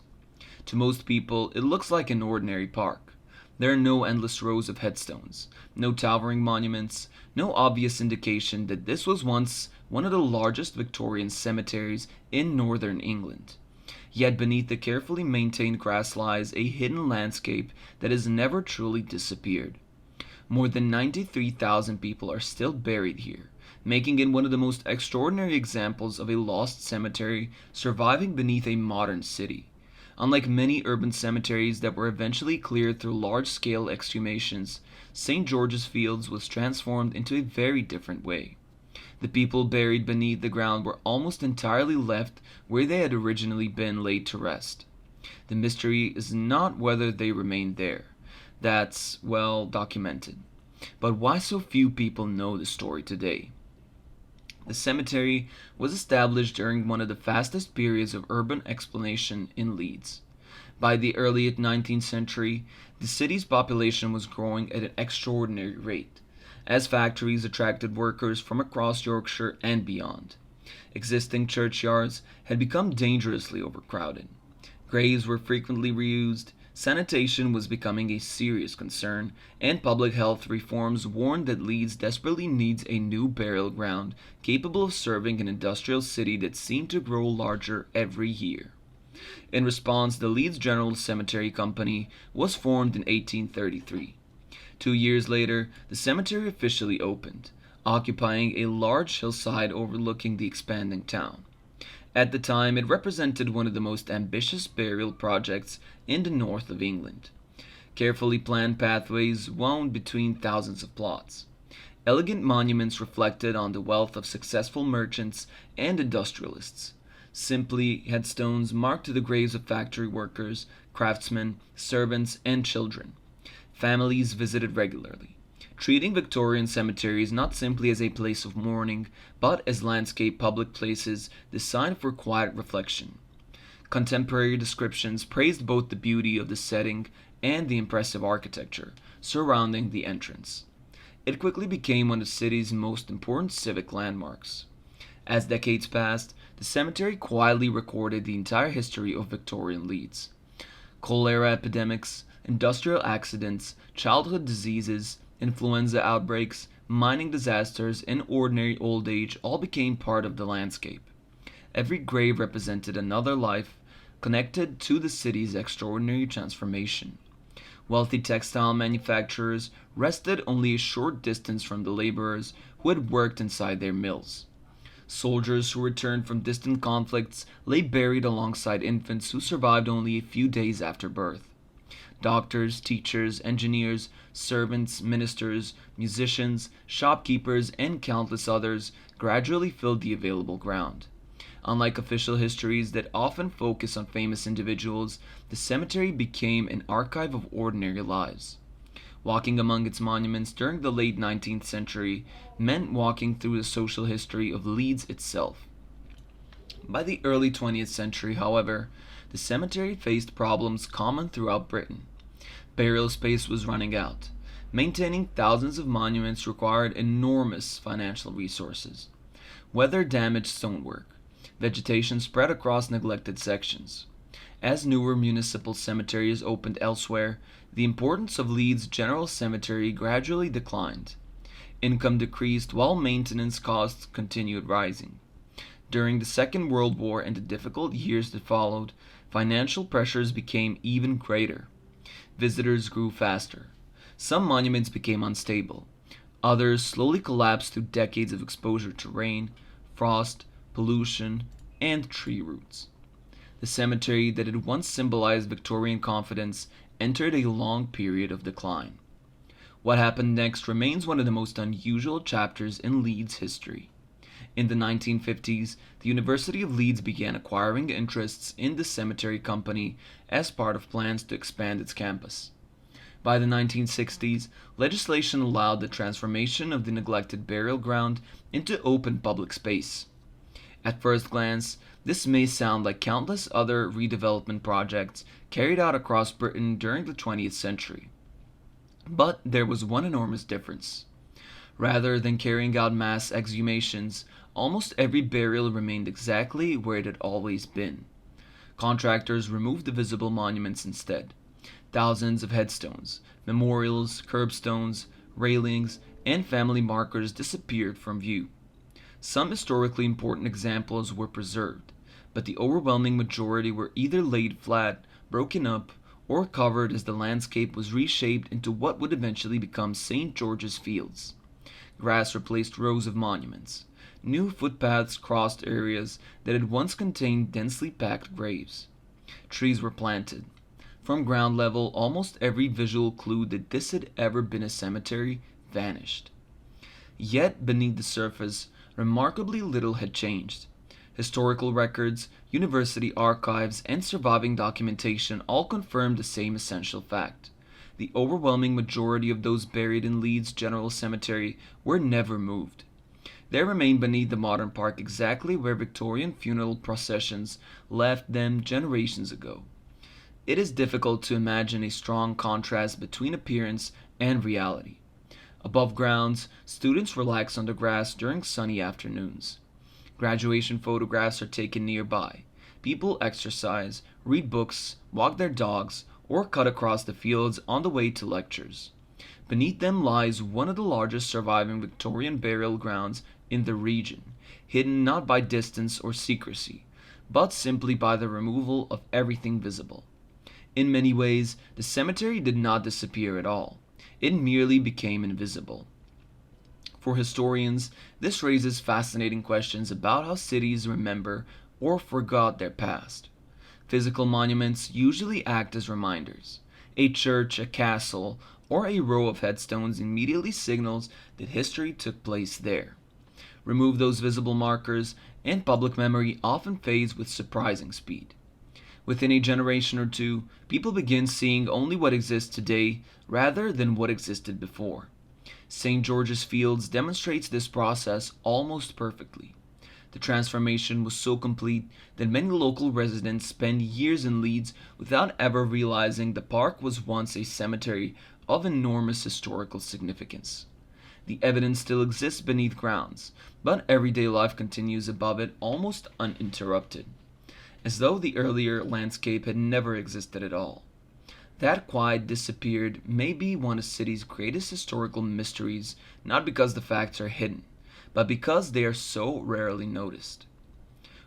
To most people, it looks like an ordinary park. There are no endless rows of headstones, no towering monuments, no obvious indication that this was once one of the largest Victorian cemeteries in northern England. Yet beneath the carefully maintained grass lies a hidden landscape that has never truly disappeared. More than 93,000 people are still buried here, making it one of the most extraordinary examples of a lost cemetery surviving beneath a modern city. Unlike many urban cemeteries that were eventually cleared through large scale exhumations, St. George's Fields was transformed into a very different way. The people buried beneath the ground were almost entirely left where they had originally been laid to rest. The mystery is not whether they remained there. That's well documented. But why so few people know the story today? The cemetery was established during one of the fastest periods of urban exploration in Leeds. By the early 19th century, the city's population was growing at an extraordinary rate, as factories attracted workers from across Yorkshire and beyond. Existing churchyards had become dangerously overcrowded. Graves were frequently reused, sanitation was becoming a serious concern, and public health reforms warned that Leeds desperately needs a new burial ground capable of serving an industrial city that seemed to grow larger every year. In response, the Leeds General Cemetery Company was formed in 1833. 2 years later, the cemetery officially opened, occupying a large hillside overlooking the expanding town. At the time, it represented one of the most ambitious burial projects in the north of England. Carefully planned pathways wound between thousands of plots. Elegant monuments reflected on the wealth of successful merchants and industrialists. Simply headstones marked the graves of factory workers, craftsmen, servants, and children. Families visited regularly, treating Victorian cemeteries not simply as a place of mourning, but as landscape public places designed for quiet reflection. Contemporary descriptions praised both the beauty of the setting and the impressive architecture surrounding the entrance. It quickly became one of the city's most important civic landmarks. As decades passed, the cemetery quietly recorded the entire history of Victorian Leeds. Cholera epidemics, industrial accidents, childhood diseases, influenza outbreaks, mining disasters, and ordinary old age all became part of the landscape. Every grave represented another life connected to the city's extraordinary transformation. Wealthy textile manufacturers rested only a short distance from the laborers who had worked inside their mills. Soldiers who returned from distant conflicts lay buried alongside infants who survived only a few days after birth. Doctors, teachers, engineers, servants, ministers, musicians, shopkeepers, and countless others gradually filled the available ground. Unlike official histories that often focus on famous individuals, the cemetery became an archive of ordinary lives. Walking among its monuments during the late 19th century meant walking through the social history of Leeds itself. By the early 20th century, however, the cemetery faced problems common throughout Britain. Burial space was running out. Maintaining thousands of monuments required enormous financial resources. Weather damaged stonework. Vegetation spread across neglected sections. As newer municipal cemeteries opened elsewhere, the importance of Leeds General Cemetery gradually declined. Income decreased while maintenance costs continued rising. During the Second World War and the difficult years that followed, financial pressures became even greater. Visitors grew faster. Some monuments became unstable. Others slowly collapsed through decades of exposure to rain, frost, pollution, and tree roots. The cemetery that had once symbolized Victorian confidence entered a long period of decline. What happened next remains one of the most unusual chapters in Leeds' history. In the 1950s, the University of Leeds began acquiring interests in the cemetery company as part of plans to expand its campus. By the 1960s, legislation allowed the transformation of the neglected burial ground into open public space. At first glance, this may sound like countless other redevelopment projects carried out across Britain during the 20th century. But there was one enormous difference. Rather than carrying out mass exhumations, almost every burial remained exactly where it had always been. Contractors removed the visible monuments instead. Thousands of headstones, memorials, curbstones, railings, and family markers disappeared from view. Some historically important examples were preserved, but the overwhelming majority were either laid flat, broken up, or covered as the landscape was reshaped into what would eventually become St. George's Fields. Grass replaced rows of monuments. New footpaths crossed areas that had once contained densely packed graves. Trees were planted. From ground level, almost every visual clue that this had ever been a cemetery vanished. Yet, beneath the surface, remarkably little had changed. Historical records, university archives, and surviving documentation all confirmed the same essential fact. The overwhelming majority of those buried in Leeds General Cemetery were never moved. They remain beneath the modern park exactly where Victorian funeral processions left them generations ago. It is difficult to imagine a strong contrast between appearance and reality. Above grounds, students relax on the grass during sunny afternoons. Graduation photographs are taken nearby. People exercise, read books, walk their dogs, or cut across the fields on the way to lectures. Beneath them lies one of the largest surviving Victorian burial grounds in the region, hidden not by distance or secrecy, but simply by the removal of everything visible. In many ways, the cemetery did not disappear at all. It merely became invisible. For historians, this raises fascinating questions about how cities remember or forgot their past. Physical monuments usually act as reminders. A church, a castle, or a row of headstones immediately signals that history took place there. Remove those visible markers, and public memory often fades with surprising speed. Within a generation or two, people begin seeing only what exists today rather than what existed before. St. George's Fields demonstrates this process almost perfectly. The transformation was so complete that many local residents spend years in Leeds without ever realizing the park was once a cemetery of enormous historical significance. The evidence still exists beneath grounds, but everyday life continues above it almost uninterrupted, as though the earlier landscape had never existed at all. That quiet disappeared may be one of the city's greatest historical mysteries, not because the facts are hidden, but because they are so rarely noticed.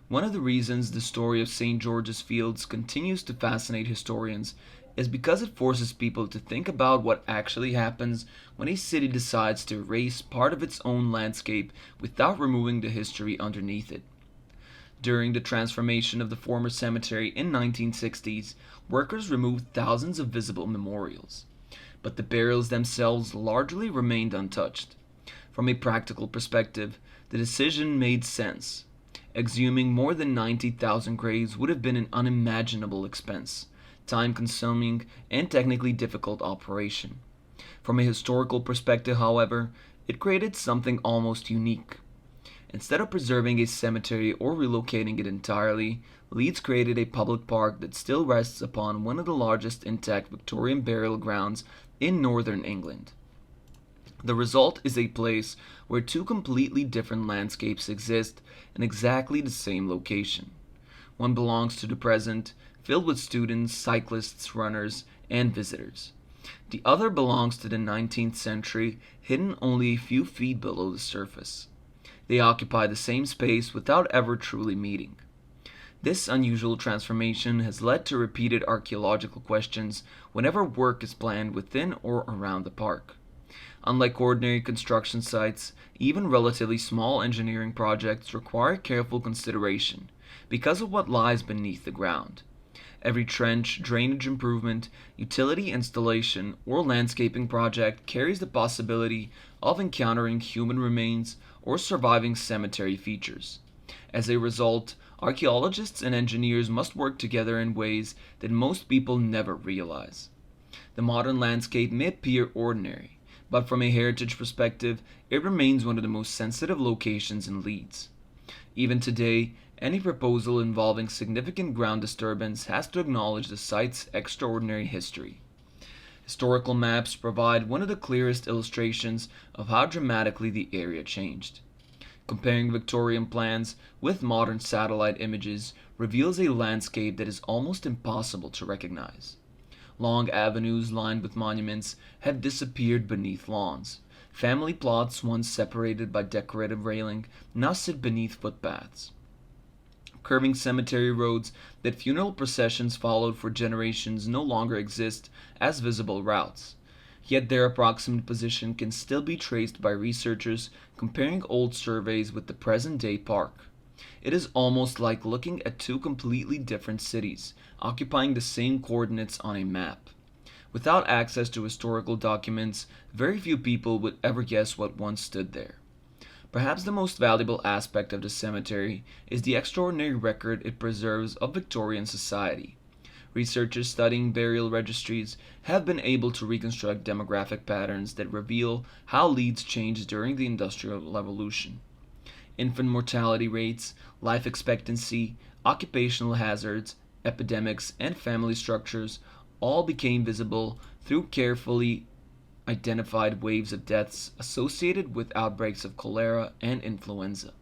One of the reasons the story of St. George's Fields continues to fascinate historians is because it forces people to think about what actually happens when a city decides to erase part of its own landscape without removing the history underneath it. During the transformation of the former cemetery in 1960s, workers removed thousands of visible memorials, but the burials themselves largely remained untouched. From a practical perspective, the decision made sense. Exhuming more than 90,000 graves would have been an unimaginable expense, time-consuming, and technically difficult operation. From a historical perspective, however, it created something almost unique. Instead of preserving a cemetery or relocating it entirely, Leeds created a public park that still rests upon one of the largest intact Victorian burial grounds in northern England. The result is a place where two completely different landscapes exist in exactly the same location. One belongs to the present, filled with students, cyclists, runners, and visitors. The other belongs to the 19th century, hidden only a few feet below the surface. They occupy the same space without ever truly meeting. This unusual transformation has led to repeated archaeological questions whenever work is planned within or around the park. Unlike ordinary construction sites, even relatively small engineering projects require careful consideration because of what lies beneath the ground. Every trench, drainage improvement, utility installation, or landscaping project carries the possibility of encountering human remains or surviving cemetery features. As a result, archaeologists and engineers must work together in ways that most people never realize. The modern landscape may appear ordinary, but from a heritage perspective, it remains one of the most sensitive locations in Leeds. Even today, any proposal involving significant ground disturbance has to acknowledge the site's extraordinary history. Historical maps provide one of the clearest illustrations of how dramatically the area changed. Comparing Victorian plans with modern satellite images reveals a landscape that is almost impossible to recognize. Long avenues lined with monuments have disappeared beneath lawns. Family plots, once separated by decorative railing, now sit beneath footpaths. Curving cemetery roads that funeral processions followed for generations no longer exist as visible routes. Yet their approximate position can still be traced by researchers comparing old surveys with the present day park. It is almost like looking at two completely different cities, occupying the same coordinates on a map. Without access to historical documents, very few people would ever guess what once stood there. Perhaps the most valuable aspect of the cemetery is the extraordinary record it preserves of Victorian society. Researchers studying burial registries have been able to reconstruct demographic patterns that reveal how Leeds changed during the Industrial Revolution. Infant mortality rates, life expectancy, occupational hazards, epidemics, and family structures all became visible through carefully identified waves of deaths associated with outbreaks of cholera and influenza.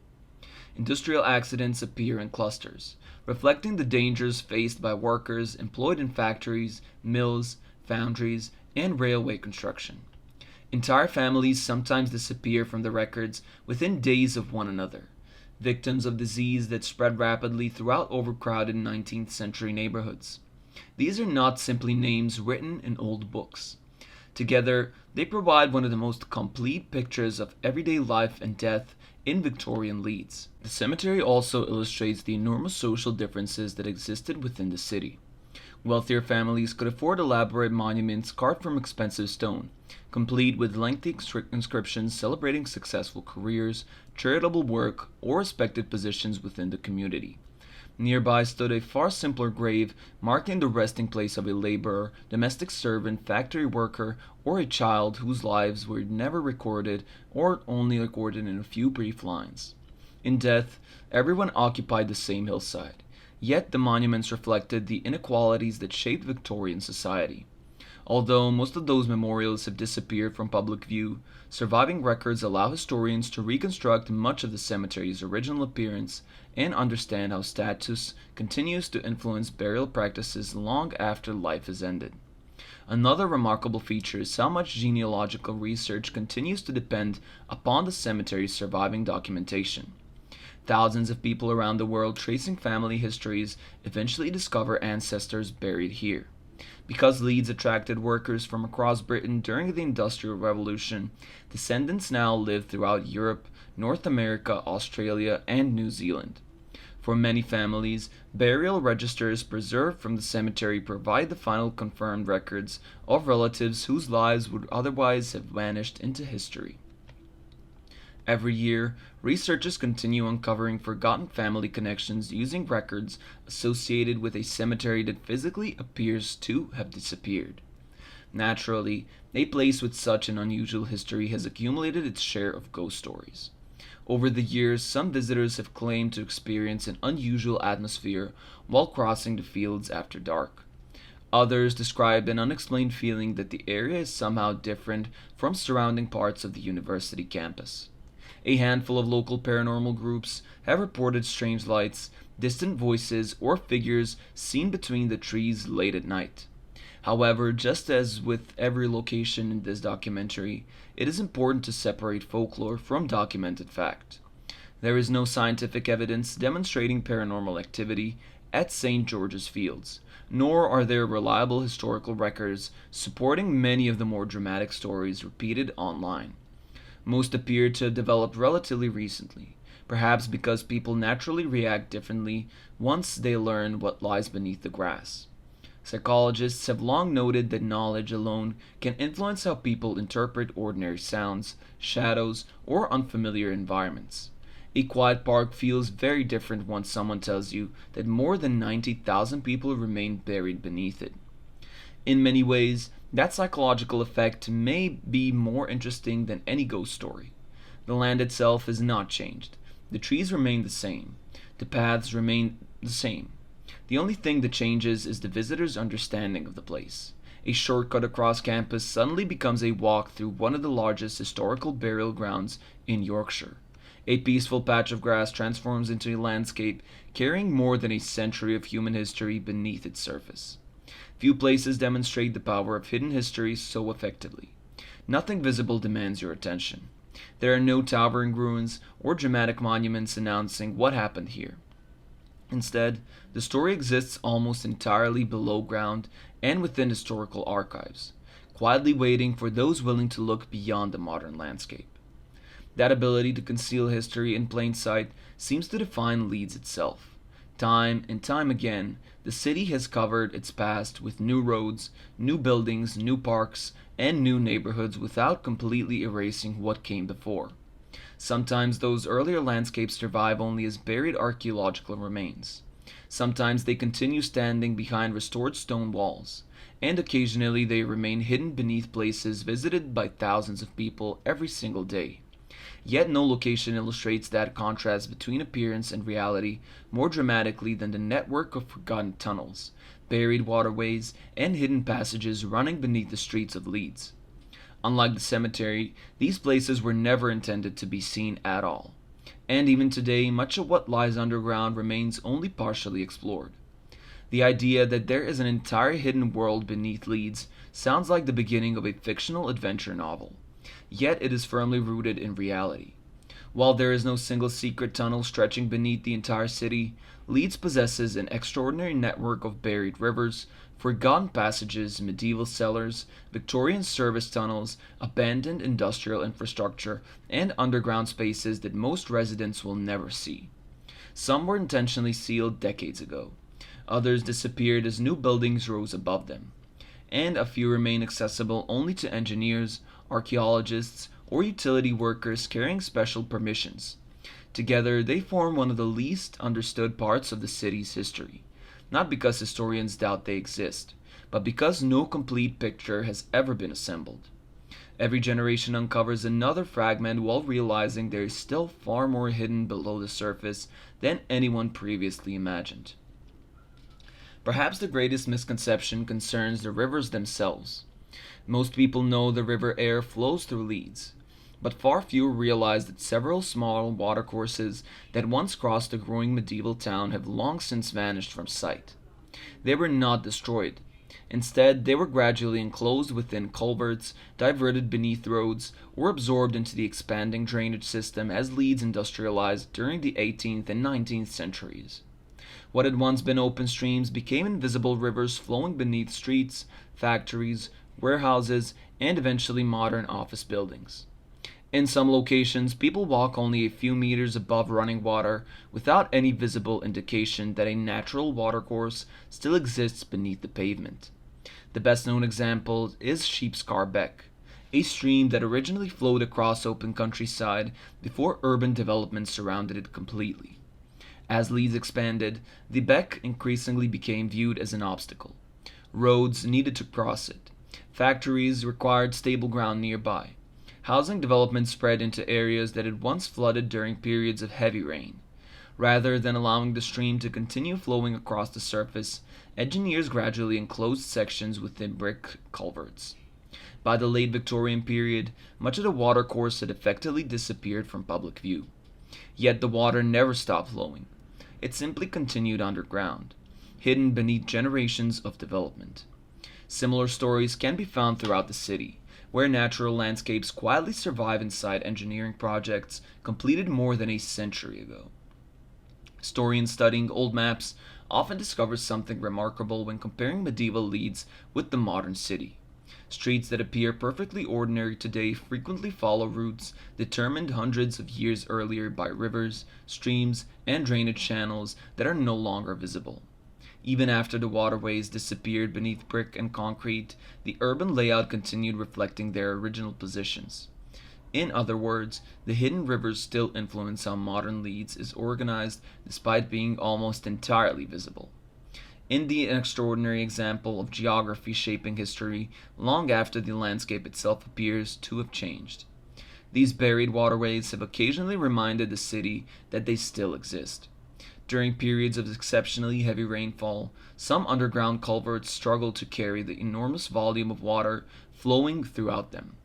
Industrial accidents appear in clusters, reflecting the dangers faced by workers employed in factories, mills, foundries, and railway construction. Entire families sometimes disappear from the records within days of one another, victims of disease that spread rapidly throughout overcrowded 19th century neighborhoods. These are not simply names written in old books. Together, they provide one of the most complete pictures of everyday life and death in Victorian Leeds. The cemetery also illustrates the enormous social differences that existed within the city. Wealthier families could afford elaborate monuments carved from expensive stone, complete with lengthy inscriptions celebrating successful careers, charitable work, or respected positions within the community. Nearby stood a far simpler grave marking the resting place of a laborer, domestic servant, factory worker, or a child whose lives were never recorded or only recorded in a few brief lines. In death, everyone occupied the same hillside, yet the monuments reflected the inequalities that shaped Victorian society. Although most of those memorials have disappeared from public view, surviving records allow historians to reconstruct much of the cemetery's original appearance and understand how status continues to influence burial practices long after life has ended. Another remarkable feature is how much genealogical research continues to depend upon the cemetery's surviving documentation. Thousands of people around the world tracing family histories eventually discover ancestors buried here. Because Leeds attracted workers from across Britain during the Industrial Revolution, descendants now live throughout Europe, North America, Australia, and New Zealand. For many families, burial registers preserved from the cemetery provide the final confirmed records of relatives whose lives would otherwise have vanished into history. Every year, researchers continue uncovering forgotten family connections using records associated with a cemetery that physically appears to have disappeared. Naturally, a place with such an unusual history has accumulated its share of ghost stories. Over the years, some visitors have claimed to experience an unusual atmosphere while crossing the fields after dark. Others describe an unexplained feeling that the area is somehow different from surrounding parts of the university campus. A handful of local paranormal groups have reported strange lights, distant voices, or figures seen between the trees late at night. However, just as with every location in this documentary, it is important to separate folklore from documented fact. There is no scientific evidence demonstrating paranormal activity at St. George's Fields, nor are there reliable historical records supporting many of the more dramatic stories repeated online. Most appear to have developed relatively recently, perhaps because people naturally react differently once they learn what lies beneath the grass. Psychologists have long noted that knowledge alone can influence how people interpret ordinary sounds, shadows, or unfamiliar environments. A quiet park feels very different once someone tells you that more than 90,000 people remain buried beneath it. In many ways, that psychological effect may be more interesting than any ghost story. The land itself has not changed. The trees remain the same, the paths remain the same. The only thing that changes is the visitor's understanding of the place. A shortcut across campus suddenly becomes a walk through one of the largest historical burial grounds in Yorkshire. A peaceful patch of grass transforms into a landscape carrying more than a century of human history beneath its surface. Few places demonstrate the power of hidden history so effectively. Nothing visible demands your attention. There are no towering ruins or dramatic monuments announcing what happened here. Instead, the story exists almost entirely below ground and within historical archives, quietly waiting for those willing to look beyond the modern landscape. That ability to conceal history in plain sight seems to define Leeds itself. Time and time again, the city has covered its past with new roads, new buildings, new parks, and new neighborhoods without completely erasing what came before. Sometimes those earlier landscapes survive only as buried archaeological remains. Sometimes they continue standing behind restored stone walls, and occasionally they remain hidden beneath places visited by thousands of people every single day. Yet no location illustrates that contrast between appearance and reality more dramatically than the network of forgotten tunnels, buried waterways, and hidden passages running beneath the streets of Leeds. Unlike the cemetery, these places were never intended to be seen at all. And even today, much of what lies underground remains only partially explored. The idea that there is an entire hidden world beneath Leeds sounds like the beginning of a fictional adventure novel. Yet it is firmly rooted in reality. While there is no single secret tunnel stretching beneath the entire city, Leeds possesses an extraordinary network of buried rivers, forgotten passages, medieval cellars, Victorian service tunnels, abandoned industrial infrastructure, and underground spaces that most residents will never see. Some were intentionally sealed decades ago. Others disappeared as new buildings rose above them. And a few remain accessible only to engineers, archaeologists, or utility workers carrying special permissions. Together, they form one of the least understood parts of the city's history, not because historians doubt they exist, but because no complete picture has ever been assembled. Every generation uncovers another fragment while realizing there is still far more hidden below the surface than anyone previously imagined. Perhaps the greatest misconception concerns the rivers themselves. Most people know the River Aire flows through Leeds, but far fewer realize that several small watercourses that once crossed the growing medieval town have long since vanished from sight. They were not destroyed. Instead, they were gradually enclosed within culverts, diverted beneath roads, or absorbed into the expanding drainage system as Leeds industrialized during the 18th and 19th centuries. What had once been open streams became invisible rivers flowing beneath streets, factories, warehouses, and eventually modern office buildings. In some locations, people walk only a few meters above running water without any visible indication that a natural watercourse still exists beneath the pavement. The best known example is Sheepscar Beck, a stream that originally flowed across open countryside before urban development surrounded it completely. As Leeds expanded, the beck increasingly became viewed as an obstacle. Roads needed to cross it. Factories required stable ground nearby. Housing development spread into areas that had once flooded during periods of heavy rain. Rather than allowing the stream to continue flowing across the surface, engineers gradually enclosed sections within brick culverts. By the late Victorian period, much of the watercourse had effectively disappeared from public view. Yet the water never stopped flowing. It simply continued underground, hidden beneath generations of development. Similar stories can be found throughout the city, where natural landscapes quietly survive inside engineering projects completed more than a century ago. Historians studying old maps often discover something remarkable when comparing medieval Leeds with the modern city. Streets that appear perfectly ordinary today frequently follow routes determined hundreds of years earlier by rivers, streams, and drainage channels that are no longer visible. Even after the waterways disappeared beneath brick and concrete, the urban layout continued reflecting their original positions. In other words, the hidden rivers still influence how modern Leeds is organized despite being almost entirely visible. In the extraordinary example of geography shaping history long after the landscape itself appears to have changed. These buried waterways have occasionally reminded the city that they still exist. During periods of exceptionally heavy rainfall, some underground culverts struggle to carry the enormous volume of water flowing throughout them.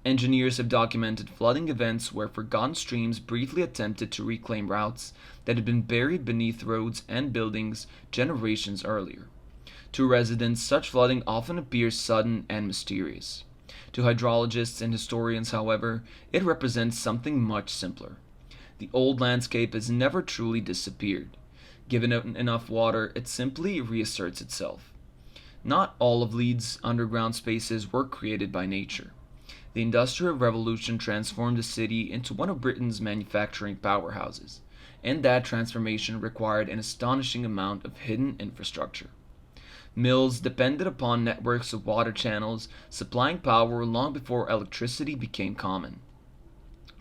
Engineers have documented flooding events where forgotten streams briefly attempted to reclaim routes that had been buried beneath roads and buildings generations earlier. To residents, such flooding often appears sudden and mysterious. To hydrologists and historians, however, it represents something much simpler. The old landscape has never truly disappeared. Given it enough water, it simply reasserts itself. Not all of Leeds' underground spaces were created by nature. The Industrial Revolution transformed the city into one of Britain's manufacturing powerhouses, and that transformation required an astonishing amount of hidden infrastructure. Mills depended upon networks of water channels supplying power long before electricity became common.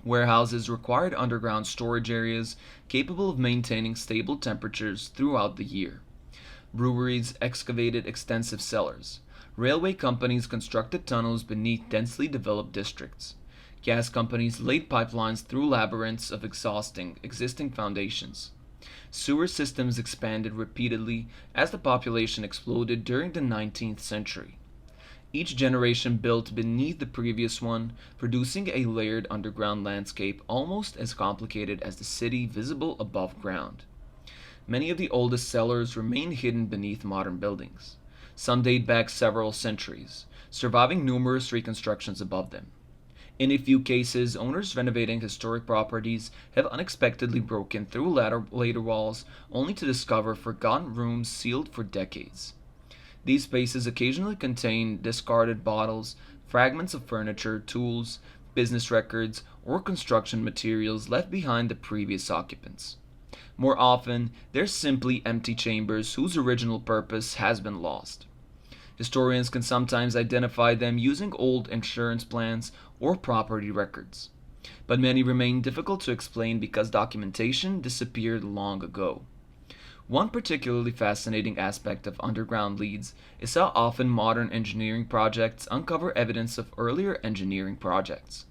Warehouses required underground storage areas capable of maintaining stable temperatures throughout the year. Breweries excavated extensive cellars. Railway companies constructed tunnels beneath densely developed districts. Gas companies laid pipelines through labyrinths of exhausting existing foundations. Sewer systems expanded repeatedly as the population exploded during the 19th century. Each generation built beneath the previous one, producing a layered underground landscape almost as complicated as the city visible above ground. Many of the oldest cellars remain hidden beneath modern buildings. Some date back several centuries, surviving numerous reconstructions above them. In a few cases, owners renovating historic properties have unexpectedly broken through later walls only to discover forgotten rooms sealed for decades. These spaces occasionally contain discarded bottles, fragments of furniture, tools, business records, or construction materials left behind the previous occupants. More often, they're simply empty chambers whose original purpose has been lost. Historians can sometimes identify them using old insurance plans or property records, but many remain difficult to explain because documentation disappeared long ago. One particularly fascinating aspect of underground Leeds is how often modern engineering projects uncover evidence of earlier engineering projects.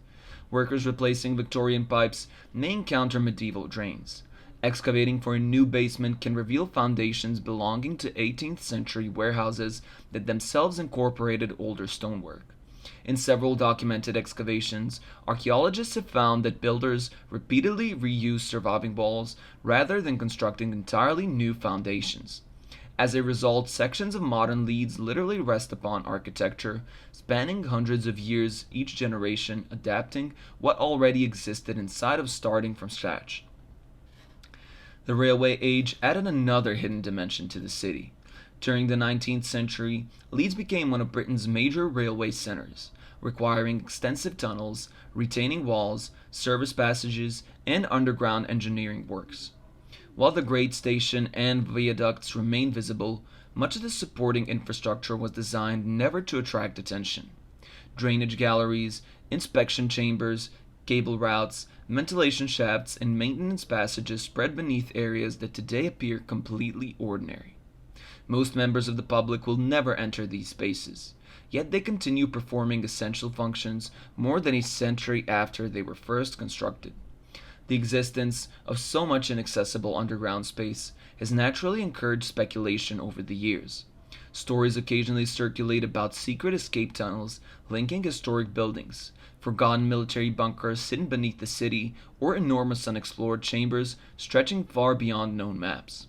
Workers replacing Victorian pipes may encounter medieval drains. Excavating for a new basement can reveal foundations belonging to 18th century warehouses that themselves incorporated older stonework. In several documented excavations, archaeologists have found that builders repeatedly reused surviving walls rather than constructing entirely new foundations. As a result, sections of modern Leeds literally rest upon architecture, spanning hundreds of years each generation, adapting what already existed instead of starting from scratch. The railway age added another hidden dimension to the city. During the 19th century, Leeds became one of Britain's major railway centers, requiring extensive tunnels, retaining walls, service passages, and underground engineering works. While the Great Station and viaducts remain visible, much of the supporting infrastructure was designed never to attract attention. Drainage galleries, inspection chambers, cable routes, ventilation shafts, and maintenance passages spread beneath areas that today appear completely ordinary. Most members of the public will never enter these spaces, yet they continue performing essential functions more than a century after they were first constructed. The existence of so much inaccessible underground space has naturally encouraged speculation over the years. Stories occasionally circulate about secret escape tunnels linking historic buildings, forgotten military bunkers hidden beneath the city, or enormous unexplored chambers stretching far beyond known maps.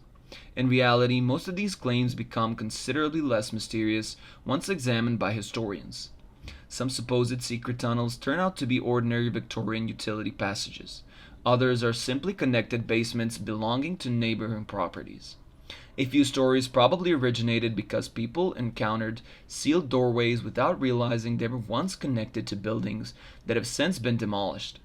In reality, most of these claims become considerably less mysterious once examined by historians. Some supposed secret tunnels turn out to be ordinary Victorian utility passages. Others are simply connected basements belonging to neighboring properties. A few stories probably originated because people encountered sealed doorways without realizing they were once connected to buildings that have since been demolished.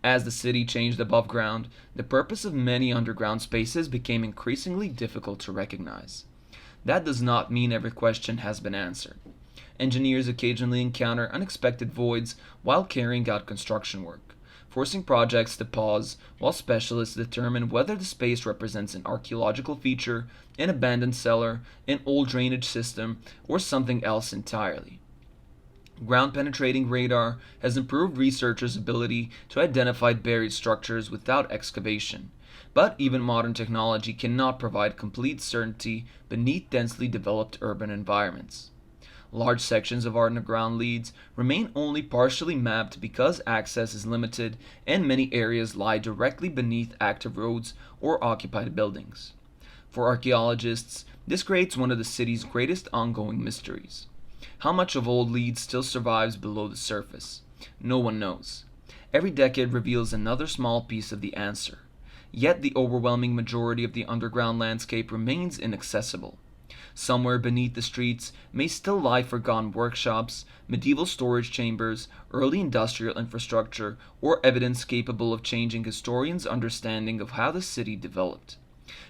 As the city changed above ground, the purpose of many underground spaces became increasingly difficult to recognize. That does not mean every question has been answered. Engineers occasionally encounter unexpected voids while carrying out construction work, forcing projects to pause while specialists determine whether the space represents an archaeological feature, an abandoned cellar, an old drainage system, or something else entirely. Ground penetrating radar has improved researchers' ability to identify buried structures without excavation. But even modern technology cannot provide complete certainty beneath densely developed urban environments. Large sections of our underground leads remain only partially mapped because access is limited and many areas lie directly beneath active roads or occupied buildings. For archaeologists, this creates one of the city's greatest ongoing mysteries. How much of old Leeds still survives below the surface? No one knows. Every decade reveals another small piece of the answer. Yet the overwhelming majority of the underground landscape remains inaccessible. Somewhere beneath the streets may still lie forgotten workshops, medieval storage chambers, early industrial infrastructure, or evidence capable of changing historians' understanding of how the city developed.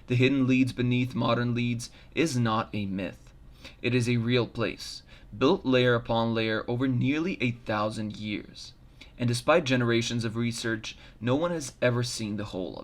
The hidden Leeds beneath modern Leeds is not a myth. It is a real place, built layer upon layer over nearly 8,000 years. And despite generations of research, no one has ever seen the whole